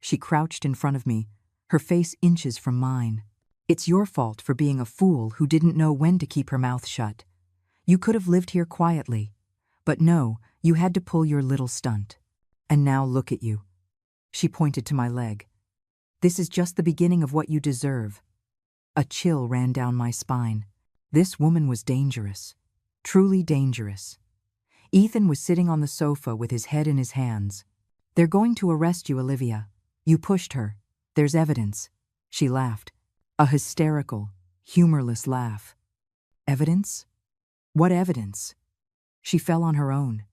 S1: She crouched in front of me, her face inches from mine. "It's your fault for being a fool who didn't know when to keep her mouth shut. You could have lived here quietly. But no, you had to pull your little stunt. And now look at you." She pointed to my leg. "This is just the beginning of what you deserve." A chill ran down my spine. This woman was dangerous. Truly dangerous. Ethan was sitting on the sofa with his head in his hands. "They're going to arrest you, Olivia. You pushed her. There's evidence." She laughed. A hysterical, humorless laugh. "Evidence? What evidence?" "She fell on her own.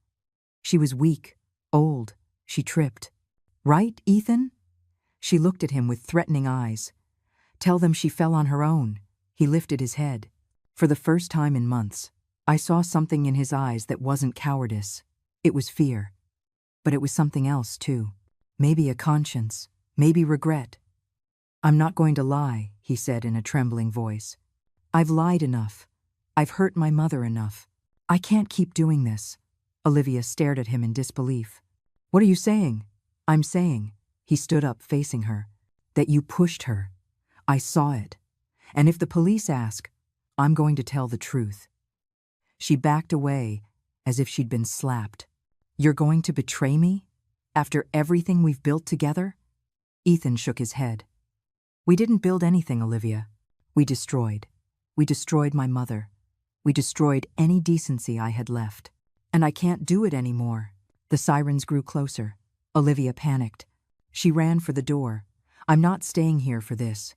S1: She was weak, old, she tripped. Right, Ethan?" She looked at him with threatening eyes. "Tell them she fell on her own." He lifted his head. For the first time in months, I saw something in his eyes that wasn't cowardice. It was fear. But it was something else, too. Maybe a conscience, maybe regret. "I'm not going to lie," he said in a trembling voice. "I've lied enough. I've hurt my mother enough. I can't keep doing this." Olivia stared at him in disbelief. "What are you saying?" "I'm saying," he stood up facing her, "that you pushed her. I saw it. And if the police ask, I'm going to tell the truth." She backed away as if she'd been slapped. "You're going to betray me? After everything we've built together?" Ethan shook his head. "We didn't build anything, Olivia. We destroyed. We destroyed my mother. We destroyed any decency I had left. And I can't do it anymore." The sirens grew closer. Olivia panicked. She ran for the door. "I'm not staying here for this."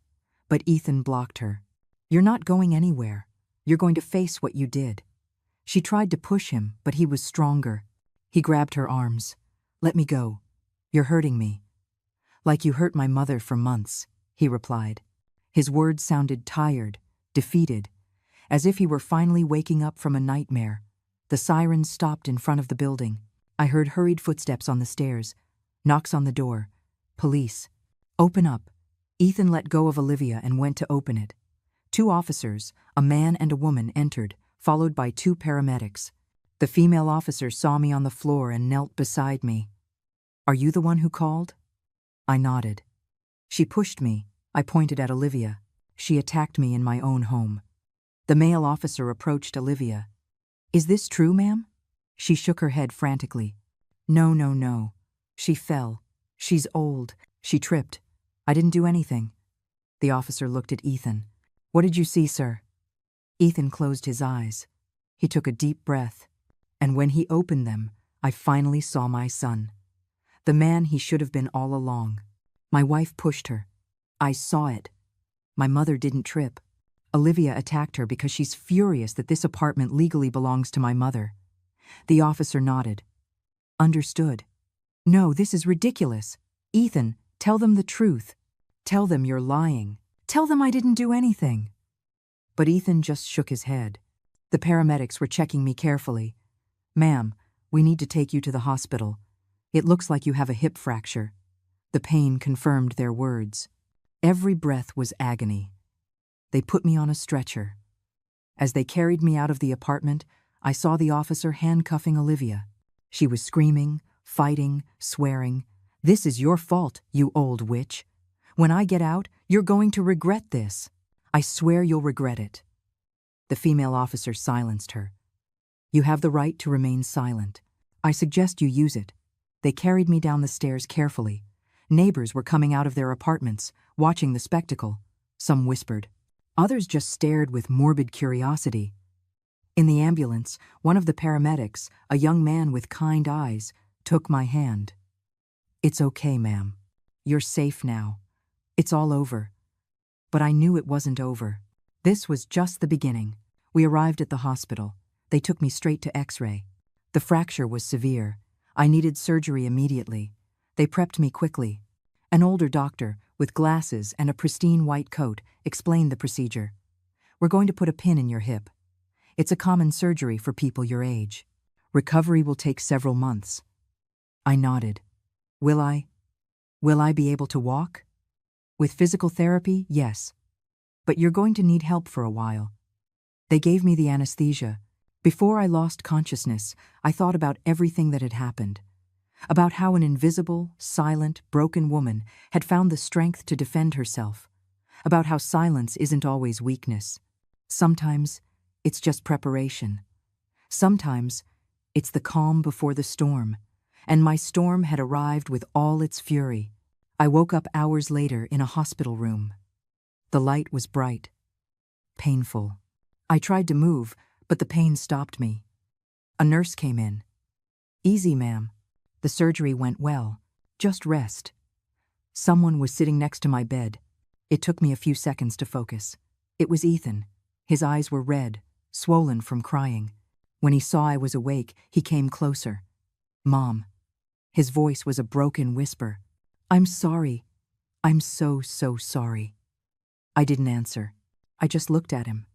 S1: But Ethan blocked her. "You're not going anywhere. You're going to face what you did." She tried to push him, but he was stronger. He grabbed her arms. "Let me go. You're hurting me." "Like you hurt my mother for months," he replied. His words sounded tired, defeated, as if he were finally waking up from a nightmare. The sirens stopped in front of the building. I heard hurried footsteps on the stairs, knocks on the door. "Police." "Open up." Ethan let go of Olivia and went to open it. 2 officers, a man and a woman, entered, followed by 2 paramedics. The female officer saw me on the floor and knelt beside me. "Are you the one who called?" I nodded. "She pushed me." I pointed at Olivia. "She attacked me in my own home." The male officer approached Olivia. "Is this true, ma'am?" She shook her head frantically. No, no, no. She fell. She's old. She tripped. I didn't do anything." The officer looked at Ethan. "What did you see, sir?" Ethan closed his eyes. He took a deep breath. And when he opened them, I finally saw my son. The man he should have been all along. My wife pushed her. I saw it. My mother didn't trip. Olivia attacked her because she's furious that this apartment legally belongs to my mother. The officer nodded. "Understood." "No, this is ridiculous. Ethan, tell them the truth. Tell them you're lying. Tell them I didn't do anything." But Ethan just shook his head. The paramedics were checking me carefully. "Ma'am, we need to take you to the hospital. It looks like you have a hip fracture." The pain confirmed their words. Every breath was agony. They put me on a stretcher. As they carried me out of the apartment, I saw the officer handcuffing Olivia. She was screaming, fighting, swearing. "This is your fault, you old witch. When I get out, you're going to regret this. I swear you'll regret it." The female officer silenced her. "You have the right to remain silent. I suggest you use it." They carried me down the stairs carefully. Neighbors were coming out of their apartments, watching the spectacle. Some whispered. Others just stared with morbid curiosity. In the ambulance, one of the paramedics, a young man with kind eyes, took my hand. "It's okay, ma'am. You're safe now. It's all over." But I knew it wasn't over. This was just the beginning. We arrived at the hospital. They took me straight to X-ray. The fracture was severe. I needed surgery immediately. They prepped me quickly. An older doctor, with glasses and a pristine white coat, explained the procedure. "We're going to put a pin in your hip. It's a common surgery for people your age. Recovery will take several months." I nodded. Will I be able to walk?" "With physical therapy, yes. But you're going to need help for a while." They gave me the anesthesia. Before I lost consciousness, I thought about everything that had happened. About how an invisible, silent, broken woman had found the strength to defend herself. About how silence isn't always weakness. Sometimes it's just preparation. Sometimes it's the calm before the storm. And my storm had arrived with all its fury. I woke up hours later in a hospital room. The light was bright. Painful. I tried to move, but the pain stopped me. A nurse came in. "Easy, ma'am. The surgery went well. Just rest. Someone was sitting next to my bed. It took me a few seconds to focus. It was Ethan. His eyes were red, swollen from crying. When he saw I was awake, he came closer. "Mom." His voice was a broken whisper. "I'm sorry. I'm so sorry." I didn't answer. I just looked at him.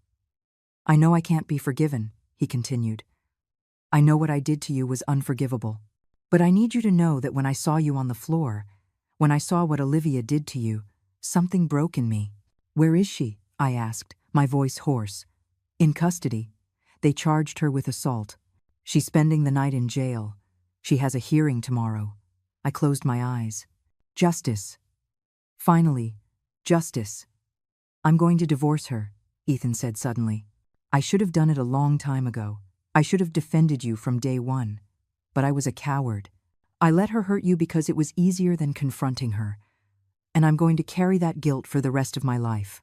S1: "I know I can't be forgiven," he continued. "I know what I did to you was unforgivable. But I need you to know that when I saw you on the floor, when I saw what Olivia did to you, something broke in me." "Where is she?" I asked, my voice hoarse. "In custody. They charged her with assault. She's spending the night in jail. She has a hearing tomorrow." I closed my eyes. "Justice. Finally, justice." "I'm going to divorce her," Ethan said suddenly. "I should have done it a long time ago. I should have defended you from day one. But I was a coward. I let her hurt you because it was easier than confronting her. And I'm going to carry that guilt for the rest of my life."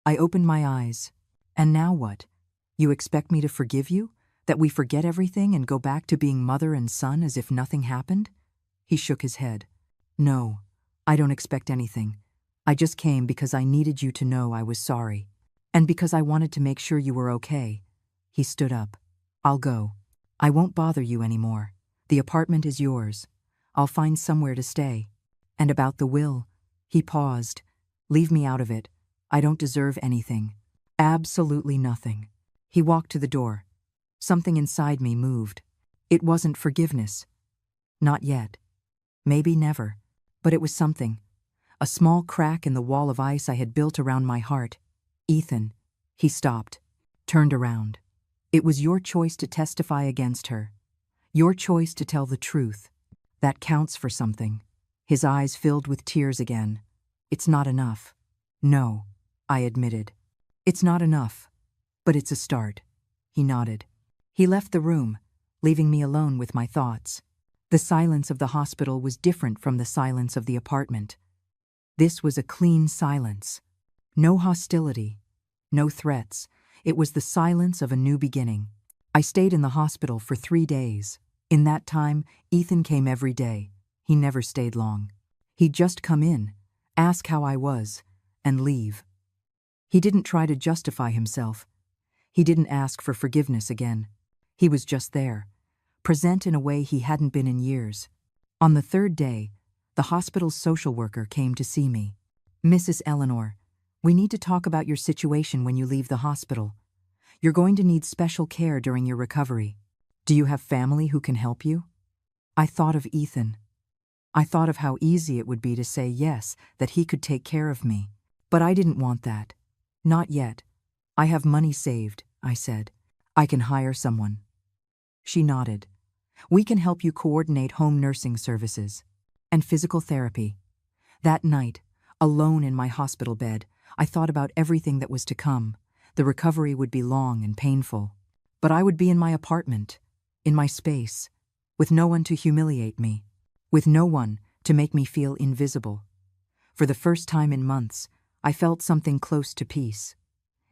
S1: I opened my eyes. "And now what? You expect me to forgive you? That we forget everything and go back to being mother and son as if nothing happened?" He shook his head. "No, I don't expect anything. I just came because I needed you to know I was sorry. And because I wanted to make sure you were okay." He stood up. "I'll go. I won't bother you anymore. The apartment is yours. I'll find somewhere to stay. And about the will," he paused. "Leave me out of it. I don't deserve anything. Absolutely nothing." He walked to the door. Something inside me moved. It wasn't forgiveness. Not yet. Maybe never. But it was something. A small crack in the wall of ice I had built around my heart. "Ethan." He stopped, turned around. "It was your choice to testify against her. Your choice to tell the truth. That counts for something." His eyes filled with tears again. "It's not enough." "No," I admitted. "It's not enough. But it's a start." He nodded. He left the room, leaving me alone with my thoughts. The silence of the hospital was different from the silence of the apartment. This was a clean silence. No hostility, no threats. It was the silence of a new beginning. I stayed in the hospital for 3 days. In that time, Ethan came every day. He never stayed long. He'd just come in, ask how I was, and leave. He didn't try to justify himself. He didn't ask for forgiveness again. He was just there, present in a way he hadn't been in years. On the 3rd day, the hospital's social worker came to see me. "Mrs. Eleanor, we need to talk about your situation when you leave the hospital. You're going to need special care during your recovery. Do you have family who can help you?" I thought of Ethan. I thought of how easy it would be to say yes, that he could take care of me. But I didn't want that. "Not yet. I have money saved," I said. "I can hire someone." She nodded. "We can help you coordinate home nursing services and physical therapy." That night, alone in my hospital bed, I thought about everything that was to come. The recovery would be long and painful. But I would be in my apartment, in my space, with no one to humiliate me, with no one to make me feel invisible. For the first time in months, I felt something close to peace.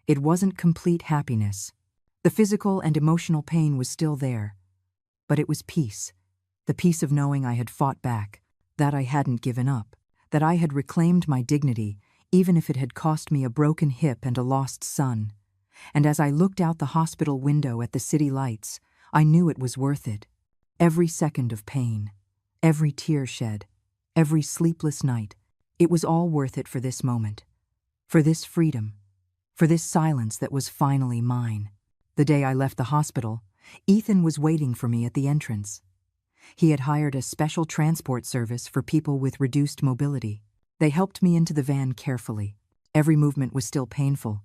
S1: It wasn't complete happiness. The physical and emotional pain was still there. But it was peace, the peace of knowing I had fought back, that I hadn't given up, that I had reclaimed my dignity, even if it had cost me a broken hip and a lost son. And as I looked out the hospital window at the city lights, I knew it was worth it. Every second of pain, every tear shed, every sleepless night, it was all worth it for this moment, for this freedom, for this silence that was finally mine. The day I left the hospital, Ethan was waiting for me at the entrance. He had hired a special transport service for people with reduced mobility. They helped me into the van carefully. Every movement was still painful,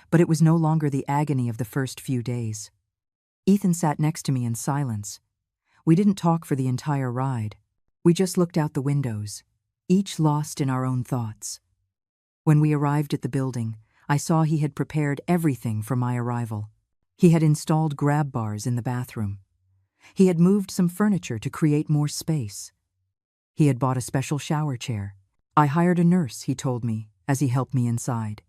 S1: but it was no longer the agony of the first few days. Ethan sat next to me in silence. We didn't talk for the entire ride. We just looked out the windows, each lost in our own thoughts. When we arrived at the building, I saw he had prepared everything for my arrival. He had installed grab bars in the bathroom. He had moved some furniture to create more space. He had bought a special shower chair. I hired a nurse, he told me, as he helped me inside.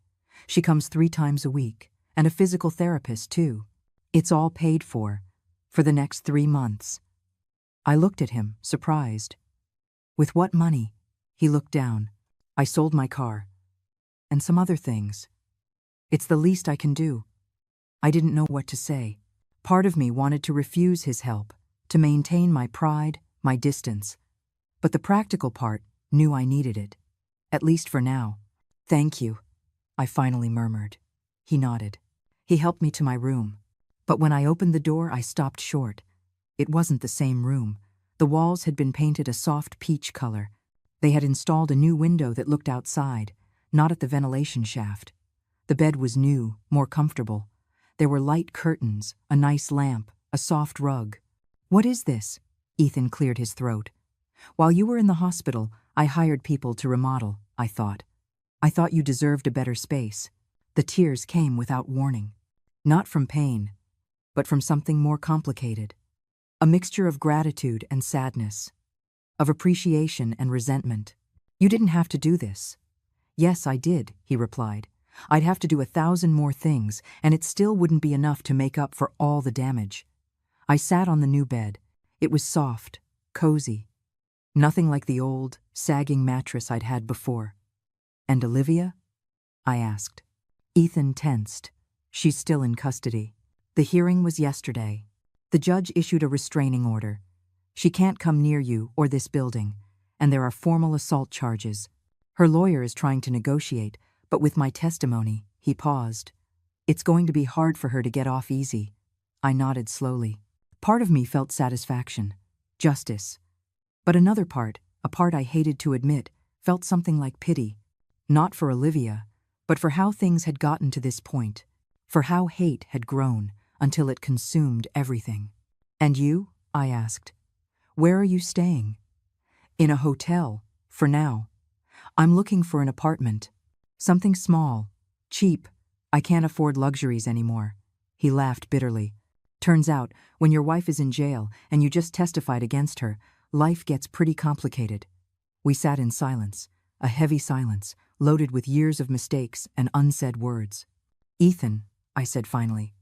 S1: She comes 3 times a week, and a physical therapist, too. It's all paid for the next 3 months. I looked at him, surprised. With what money? He looked down. I sold my car. And some other things. It's the least I can do. I didn't know what to say. Part of me wanted to refuse his help, to maintain my pride, my distance. But the practical part knew I needed it. At least for now. Thank you, I finally murmured. He nodded. He helped me to my room. But when I opened the door, I stopped short. It wasn't the same room. The walls had been painted a soft peach color. They had installed a new window that looked outside, not at the ventilation shaft. The bed was new, more comfortable. There were light curtains, a nice lamp, a soft rug. What is this? Ethan cleared his throat. While you were in the hospital, I hired people to remodel, I thought. I thought you deserved a better space. The tears came without warning. Not from pain, but from something more complicated. A mixture of gratitude and sadness. Of appreciation and resentment. You didn't have to do this. Yes, I did, he replied. I'd have to do 1,000 more things, and it still wouldn't be enough to make up for all the damage. I sat on the new bed. It was soft, cozy. Nothing like the old, sagging mattress I'd had before. And Olivia? I asked. Ethan tensed. She's still in custody. The hearing was yesterday. The judge issued a restraining order. She can't come near you or this building, and there are formal assault charges. Her lawyer is trying to negotiate, but with my testimony, he paused. It's going to be hard for her to get off easy. I nodded slowly. Part of me felt satisfaction, justice. But another part, a part I hated to admit, felt something like pity. Not for Olivia, but for how things had gotten to this point. For how hate had grown until it consumed everything. And you? I asked. Where are you staying? In a hotel, for now. I'm looking for an apartment. Something small, cheap. I can't afford luxuries anymore. He laughed bitterly. Turns out, when your wife is in jail and you just testified against her, life gets pretty complicated. We sat in silence, a heavy silence, loaded with years of mistakes and unsaid words. Ethan, I said finally,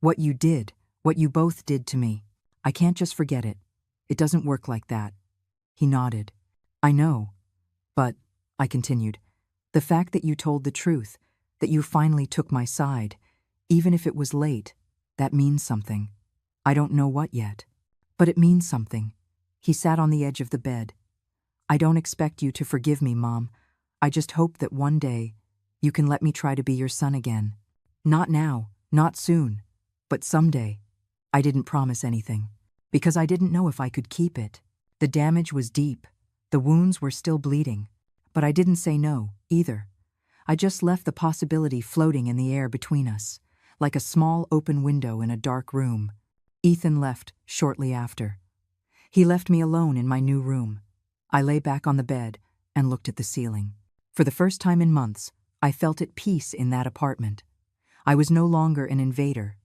S1: what you did, what you both did to me, I can't just forget it. It doesn't work like that. He nodded. I know. But, I continued, the fact that you told the truth, that you finally took my side, even if it was late, that means something. I don't know what yet. But it means something. He sat on the edge of the bed. I don't expect you to forgive me, Mom. I just hope that one day you can let me try to be your son again. Not now, not soon, but someday. I didn't promise anything, because I didn't know if I could keep it. The damage was deep. The wounds were still bleeding. But I didn't say no, either. I just left the possibility floating in the air between us, like a small open window in a dark room. Ethan left shortly after. He left me alone in my new room. I lay back on the bed and looked at the ceiling. For the first time in months, I felt at peace in that apartment. I was no longer an invader.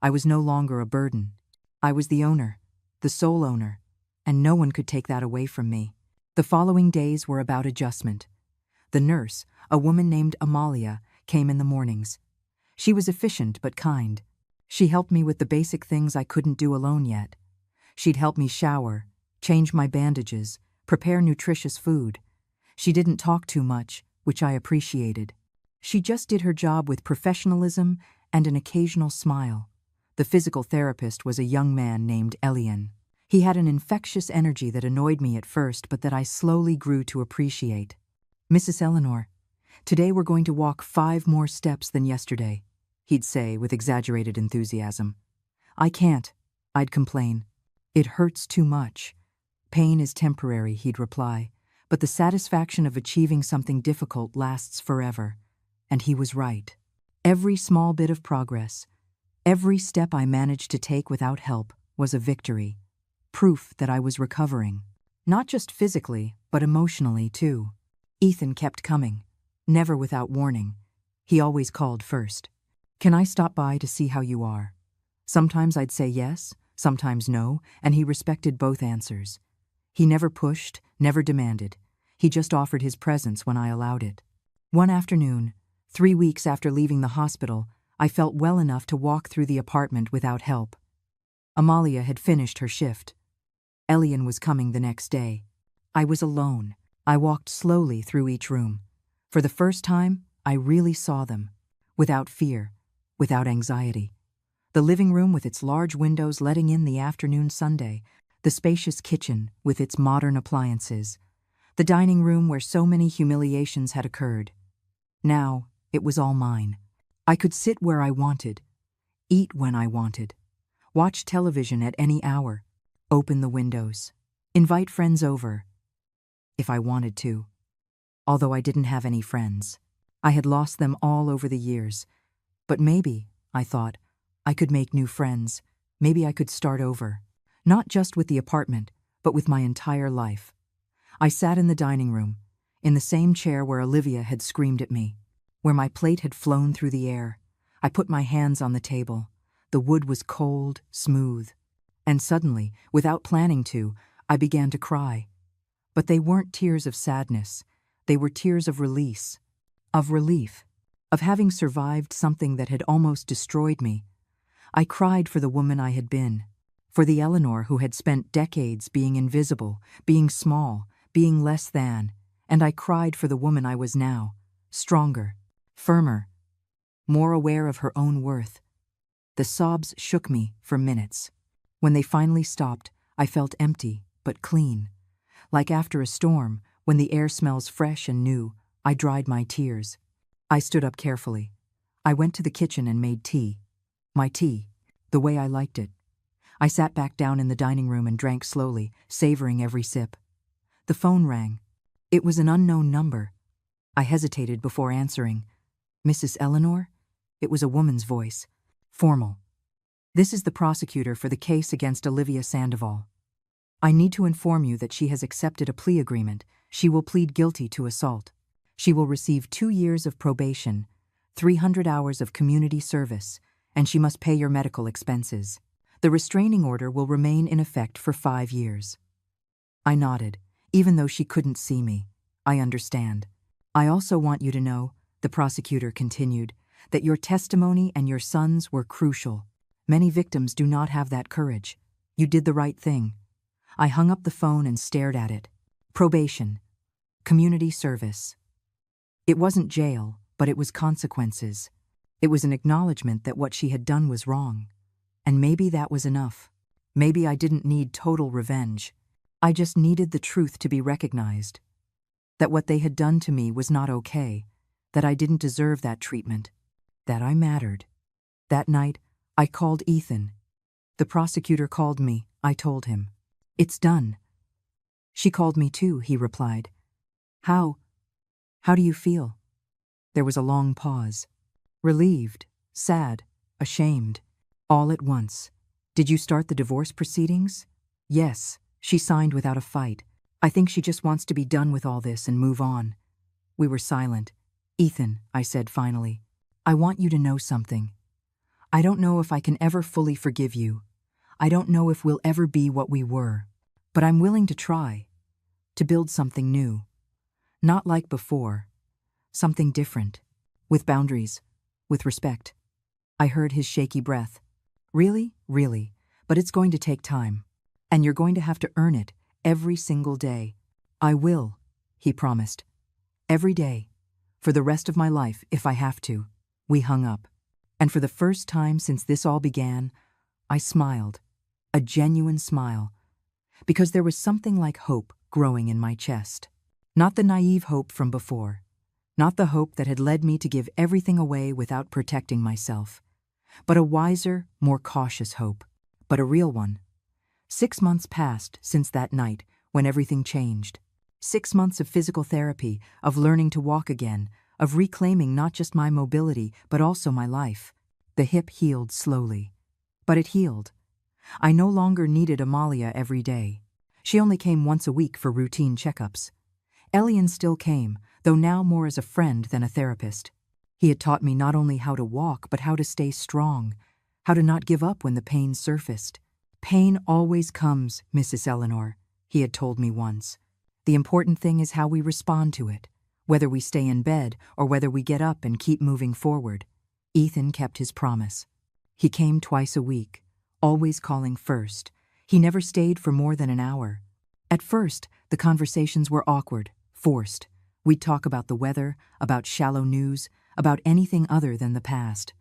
S1: I was no longer a burden. I was the owner, the sole owner, and no one could take that away from me. The following days were about adjustment. The nurse, a woman named Amalia, came in the mornings. She was efficient but kind. She helped me with the basic things I couldn't do alone yet. She'd help me shower, change my bandages, prepare nutritious food. She didn't talk too much, which I appreciated. She just did her job with professionalism and an occasional smile. The physical therapist was a young man named Elian. He had an infectious energy that annoyed me at first, but that I slowly grew to appreciate. Mrs. Eleanor, today we're going to walk 5 more steps than yesterday, he'd say with exaggerated enthusiasm. I can't, I'd complain. It hurts too much. Pain is temporary, he'd reply, but the satisfaction of achieving something difficult lasts forever. And he was right. Every small bit of progress, every step I managed to take without help was a victory. Proof that I was recovering. Not just physically, but emotionally too. Ethan kept coming, never without warning. He always called first. Can I stop by to see how you are? Sometimes I'd say yes, sometimes no, and he respected both answers. He never pushed, never demanded. He just offered his presence when I allowed it. One afternoon, 3 weeks after leaving the hospital, I felt well enough to walk through the apartment without help. Amalia had finished her shift. Elian was coming the next day. I was alone. I walked slowly through each room. For the first time, I really saw them. Without fear, without anxiety. The living room with its large windows letting in the afternoon sunday, the spacious kitchen with its modern appliances, the dining room where so many humiliations had occurred. Now, it was all mine. I could sit where I wanted, eat when I wanted, watch television at any hour, open the windows, invite friends over, if I wanted to. Although I didn't have any friends. I had lost them all over the years. But maybe, I thought, I could make new friends. Maybe I could start over. Not just with the apartment, but with my entire life. I sat in the dining room, in the same chair where Olivia had screamed at me, where my plate had flown through the air. I put my hands on the table. The wood was cold, smooth. And suddenly, without planning to, I began to cry. But they weren't tears of sadness. They were tears of release, of relief, of having survived something that had almost destroyed me. I cried for the woman I had been, for the Eleanor who had spent decades being invisible, being small, being less than, and I cried for the woman I was now, stronger, firmer, more aware of her own worth. The sobs shook me for minutes. When they finally stopped, I felt empty, but clean. Like after a storm, when the air smells fresh and new, I dried my tears. I stood up carefully. I went to the kitchen and made tea. My tea, the way I liked it. I sat back down in the dining room and drank slowly, savoring every sip. The phone rang. It was an unknown number. I hesitated before answering. Mrs. Eleanor? It was a woman's voice. Formal. This is the prosecutor for the case against Olivia Sandoval. I need to inform you that she has accepted a plea agreement. She will plead guilty to assault. She will receive 2 years of probation, 300 hours of community service, and she must pay your medical expenses. The restraining order will remain in effect for 5 years. I nodded, even though she couldn't see me. I understand. I also want you to know, the prosecutor continued, that your testimony and your son's were crucial. Many victims do not have that courage. You did the right thing. I hung up the phone and stared at it. Probation. Community service. It wasn't jail, but it was consequences. It was an acknowledgement that what she had done was wrong. And maybe that was enough. Maybe I didn't need total revenge. I just needed the truth to be recognized. That what they had done to me was not okay. That I didn't deserve that treatment. That I mattered. That night, I called Ethan. The prosecutor called me. I told him. It's done. She called me too, he replied. How do you feel? There was a long pause. Relieved, sad, ashamed, all at once. Did you start the divorce proceedings? Yes, she signed without a fight. I think she just wants to be done with all this and move on. We were silent. Ethan, I said finally, I want you to know something. I don't know if I can ever fully forgive you. I don't know if we'll ever be what we were. But I'm willing to try. To build something new. Not like before. Something different. With boundaries. With respect. I heard his shaky breath. Really? Really. But it's going to take time. And you're going to have to earn it every single day. I will, he promised. Every day. For the rest of my life, if I have to. We hung up. And for the first time since this all began, I smiled. A genuine smile. Because there was something like hope growing in my chest. Not the naive hope from before. Not the hope that had led me to give everything away without protecting myself. But a wiser, more cautious hope. But a real one. 6 months passed since that night when everything changed. 6 months of physical therapy, of learning to walk again, of reclaiming not just my mobility but also my life. The hip healed slowly. But it healed. I no longer needed Amalia every day. She only came once a week for routine checkups. Elian still came, though now more as a friend than a therapist. He had taught me not only how to walk, but how to stay strong, how to not give up when the pain surfaced. Pain always comes, Mrs. Eleanor, he had told me once. The important thing is how we respond to it, whether we stay in bed or whether we get up and keep moving forward. Ethan kept his promise. He came twice a week. Always calling first. He never stayed for more than an hour. At first, The conversations were awkward, forced. We'd talk about the weather, about shallow news, about anything other than the past.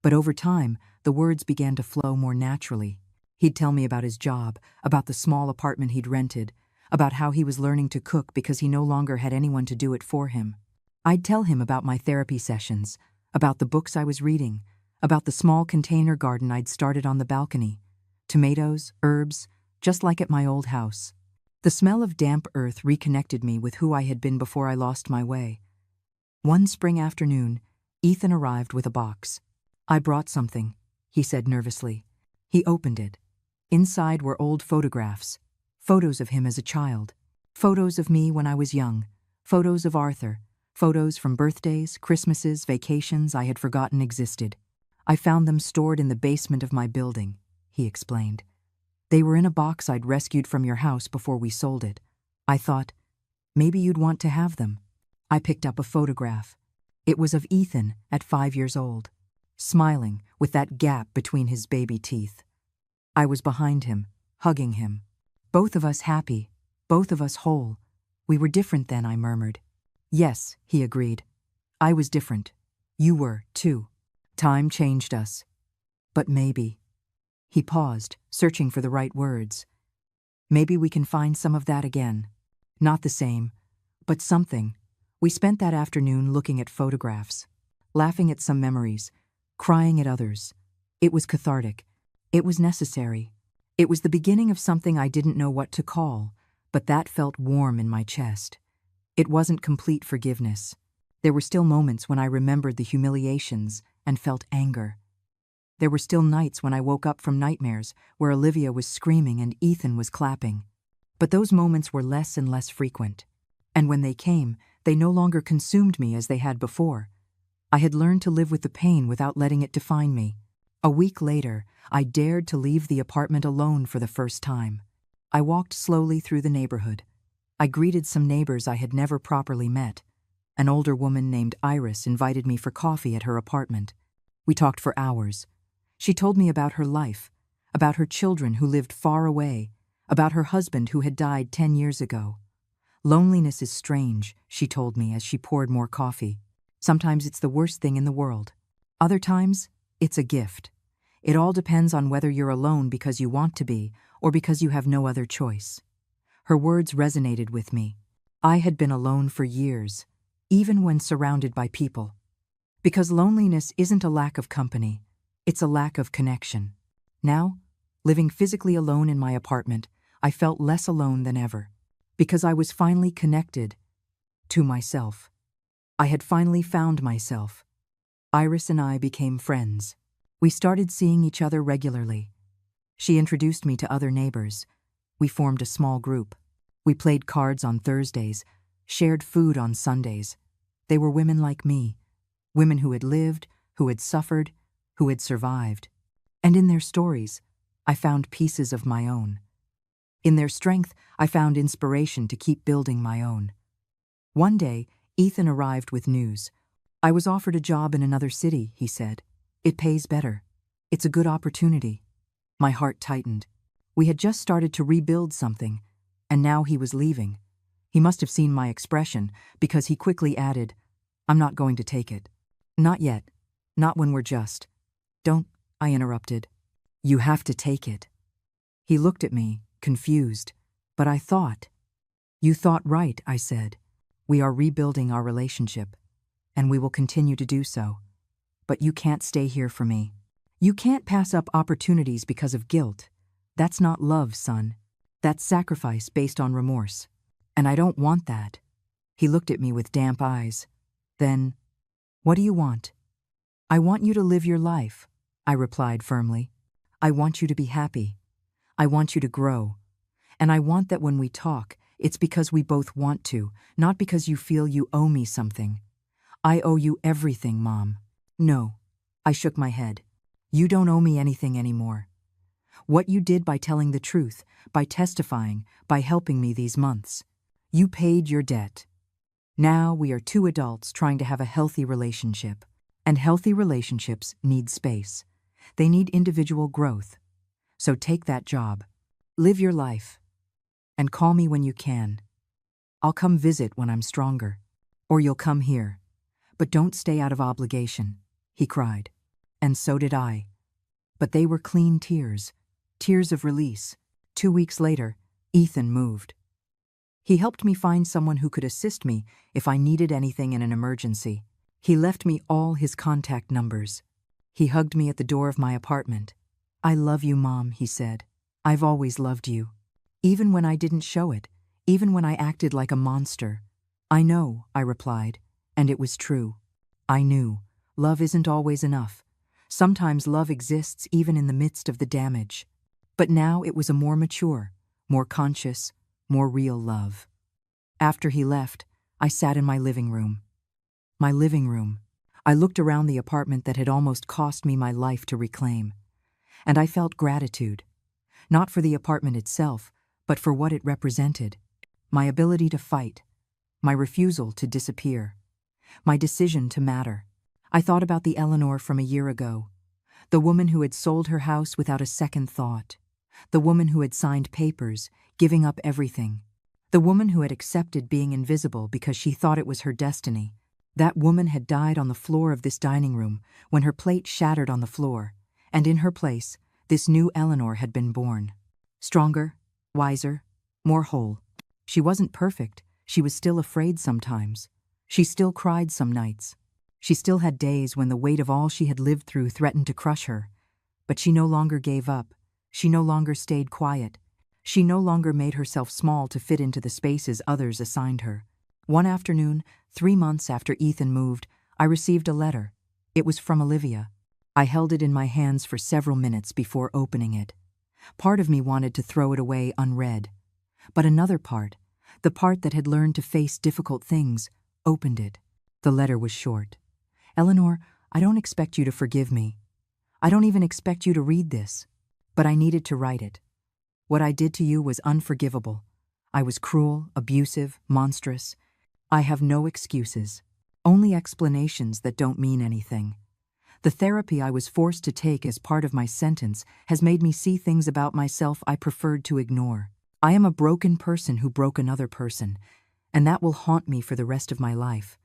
S1: But over time, the words began to flow more naturally. He'd tell me about his job, about the small apartment he'd rented, about how he was learning to cook because he no longer had anyone to do it for him. I'd tell him about my therapy sessions, about the books I was reading, about the small container garden I'd started on the balcony. Tomatoes, herbs, just like at my old house. The smell of damp earth reconnected me with who I had been before I lost my way. One spring afternoon, Ethan arrived with a box. "I brought something," he said nervously. He opened it. Inside were old photographs. Photos of him as a child. Photos of me when I was young. Photos of Arthur. Photos from birthdays, Christmases, vacations I had forgotten existed. "I found them stored in the basement of my building," he explained. "They were in a box I'd rescued from your house before we sold it. I thought, maybe you'd want to have them." I picked up a photograph. It was of Ethan at 5 years old, smiling with that gap between his baby teeth. I was behind him, hugging him. Both of us happy, both of us whole. "We were different then," I murmured. "Yes," he agreed. "I was different. You were, too. Time changed us. But maybe—" He paused, searching for the right words. "Maybe we can find some of that again. Not the same, but something." We spent that afternoon looking at photographs, laughing at some memories, crying at others. It was cathartic. It was necessary. It was the beginning of something I didn't know what to call, but that felt warm in my chest. It wasn't complete forgiveness. There were still moments when I remembered the humiliations and felt anger. There were still nights when I woke up from nightmares where Olivia was screaming and Ethan was clapping. But those moments were less and less frequent. And when they came, they no longer consumed me as they had before. I had learned to live with the pain without letting it define me. A week later, I dared to leave the apartment alone for the first time. I walked slowly through the neighborhood. I greeted some neighbors I had never properly met. An older woman named Iris invited me for coffee at her apartment. We talked for hours. She told me about her life, about her children who lived far away, about her husband who had died 10 years ago. "Loneliness is strange," she told me as she poured more coffee. "Sometimes it's the worst thing in the world. Other times, it's a gift. It all depends on whether you're alone because you want to be or because you have no other choice." Her words resonated with me. I had been alone for years, even when surrounded by people. Because loneliness isn't a lack of company, it's a lack of connection. Now, living physically alone in my apartment, I felt less alone than ever. Because I was finally connected to myself. I had finally found myself. Iris and I became friends. We started seeing each other regularly. She introduced me to other neighbors. We formed a small group. We played cards on Thursdays, shared food on Sundays. They were women like me, women who had lived, who had suffered, who had survived. And in their stories, I found pieces of my own. In their strength, I found inspiration to keep building my own. One day, Ethan arrived with news. "I was offered a job in another city," he said. "It pays better. It's a good opportunity." My heart tightened. We had just started to rebuild something, and now he was leaving. He must have seen my expression, because he quickly added, "I'm not going to take it. Not yet. Not when we're just—" "Don't," I interrupted. "You have to take it." He looked at me, confused, but I thought. "You thought right," I said. "We are rebuilding our relationship, and we will continue to do so. But you can't stay here for me. You can't pass up opportunities because of guilt. That's not love, son. That's sacrifice based on remorse. And I don't want that." He looked at me with damp eyes. "Then, what do you want?" "I want you to live your life," I replied firmly. "I want you to be happy. I want you to grow. And I want that when we talk, it's because we both want to, not because you feel you owe me something." "I owe you everything, Mom." "No." I shook my head. "You don't owe me anything anymore. What you did by telling the truth, by testifying, by helping me these months. You paid your debt. Now we are two adults trying to have a healthy relationship. And healthy relationships need space. They need individual growth. So take that job. Live your life. And call me when you can." I'll come visit when I'm stronger. Or you'll come here. But don't stay out of obligation, he cried. And so did I. But they were clean tears, tears of release. 2 weeks later, Ethan moved. He helped me find someone who could assist me if I needed anything in an emergency. He left me all his contact numbers. He hugged me at the door of my apartment. "I love you, Mom," he said. "I've always loved you. Even when I didn't show it, even when I acted like a monster." "I know," I replied, and it was true. I knew. Love isn't always enough. Sometimes love exists even in the midst of the damage. But now it was a more mature, more conscious, more real love. After he left, I sat in my living room. My living room. I looked around the apartment that had almost cost me my life to reclaim. And I felt gratitude. Not for the apartment itself, but for what it represented. My ability to fight. My refusal to disappear. My decision to matter. I thought about the Eleanor from a year ago. The woman who had sold her house without a second thought. The woman who had signed papers, giving up everything. The woman who had accepted being invisible because she thought it was her destiny. That woman had died on the floor of this dining room when her plate shattered on the floor, and in her place, this new Eleanor had been born. Stronger, wiser, more whole. She wasn't perfect. She was still afraid sometimes. She still cried some nights. She still had days when the weight of all she had lived through threatened to crush her. But she no longer gave up. She no longer stayed quiet. She no longer made herself small to fit into the spaces others assigned her. One afternoon, 3 months after Ethan moved, I received a letter. It was from Olivia. I held it in my hands for several minutes before opening it. Part of me wanted to throw it away unread. But another part, the part that had learned to face difficult things, opened it. The letter was short. "Eleanor, I don't expect you to forgive me. I don't even expect you to read this. But I needed to write it. What I did to you was unforgivable. I was cruel, abusive, monstrous. I have no excuses, only explanations that don't mean anything. The therapy I was forced to take as part of my sentence has made me see things about myself I preferred to ignore. I am a broken person who broke another person, and that will haunt me for the rest of my life.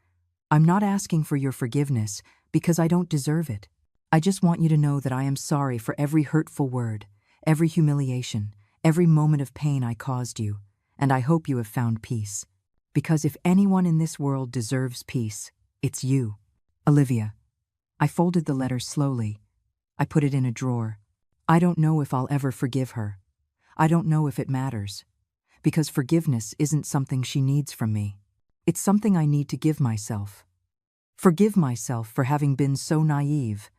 S1: I'm not asking for your forgiveness because I don't deserve it. I just want you to know that I am sorry for every hurtful word, every humiliation, every moment of pain I caused you, and I hope you have found peace. Because if anyone in this world deserves peace, it's you. Olivia." I folded the letter slowly. I put it in a drawer. I don't know if I'll ever forgive her. I don't know if it matters. Because forgiveness isn't something she needs from me. It's something I need to give myself. Forgive myself for having been so naive,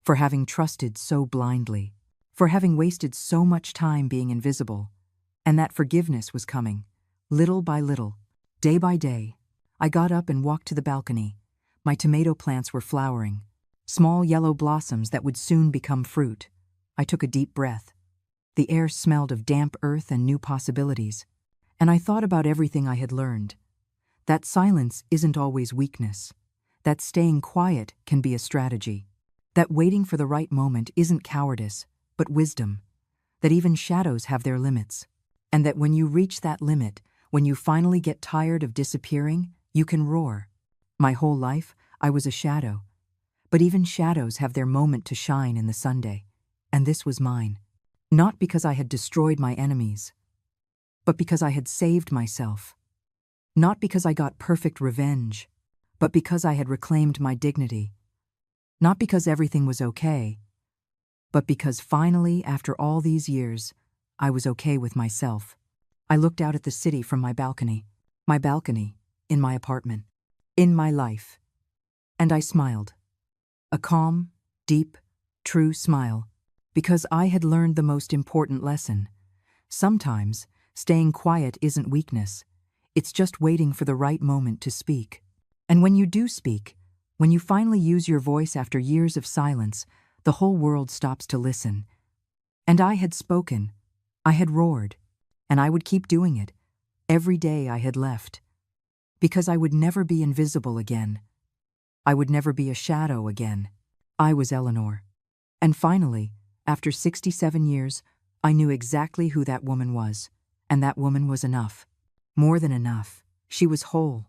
S1: for having trusted so blindly, for having wasted so much time being invisible. And that forgiveness was coming, little by little, day by day. I got up and walked to the balcony. My tomato plants were flowering, small yellow blossoms that would soon become fruit. I took a deep breath. The air smelled of damp earth and new possibilities. And I thought about everything I had learned. That silence isn't always weakness. That staying quiet can be a strategy. That waiting for the right moment isn't cowardice, but wisdom. That even shadows have their limits. And that when you reach that limit, when you finally get tired of disappearing, you can roar. My whole life, I was a shadow. But even shadows have their moment to shine in the Sunday. And this was mine. Not because I had destroyed my enemies, but because I had saved myself. Not because I got perfect revenge, but because I had reclaimed my dignity. Not because everything was okay, but because finally, after all these years, I was okay with myself. I looked out at the city from my balcony, in my apartment, in my life. And I smiled. A calm, deep, true smile, because I had learned the most important lesson. Sometimes, staying quiet isn't weakness. It's just waiting for the right moment to speak. And when you do speak, when you finally use your voice after years of silence, the whole world stops to listen. And I had spoken. I had roared. And I would keep doing it. Every day I had left. Because I would never be invisible again. I would never be a shadow again. I was Eleanor. And finally, after 67 years, I knew exactly who that woman was. And that woman was enough. More than enough. She was whole,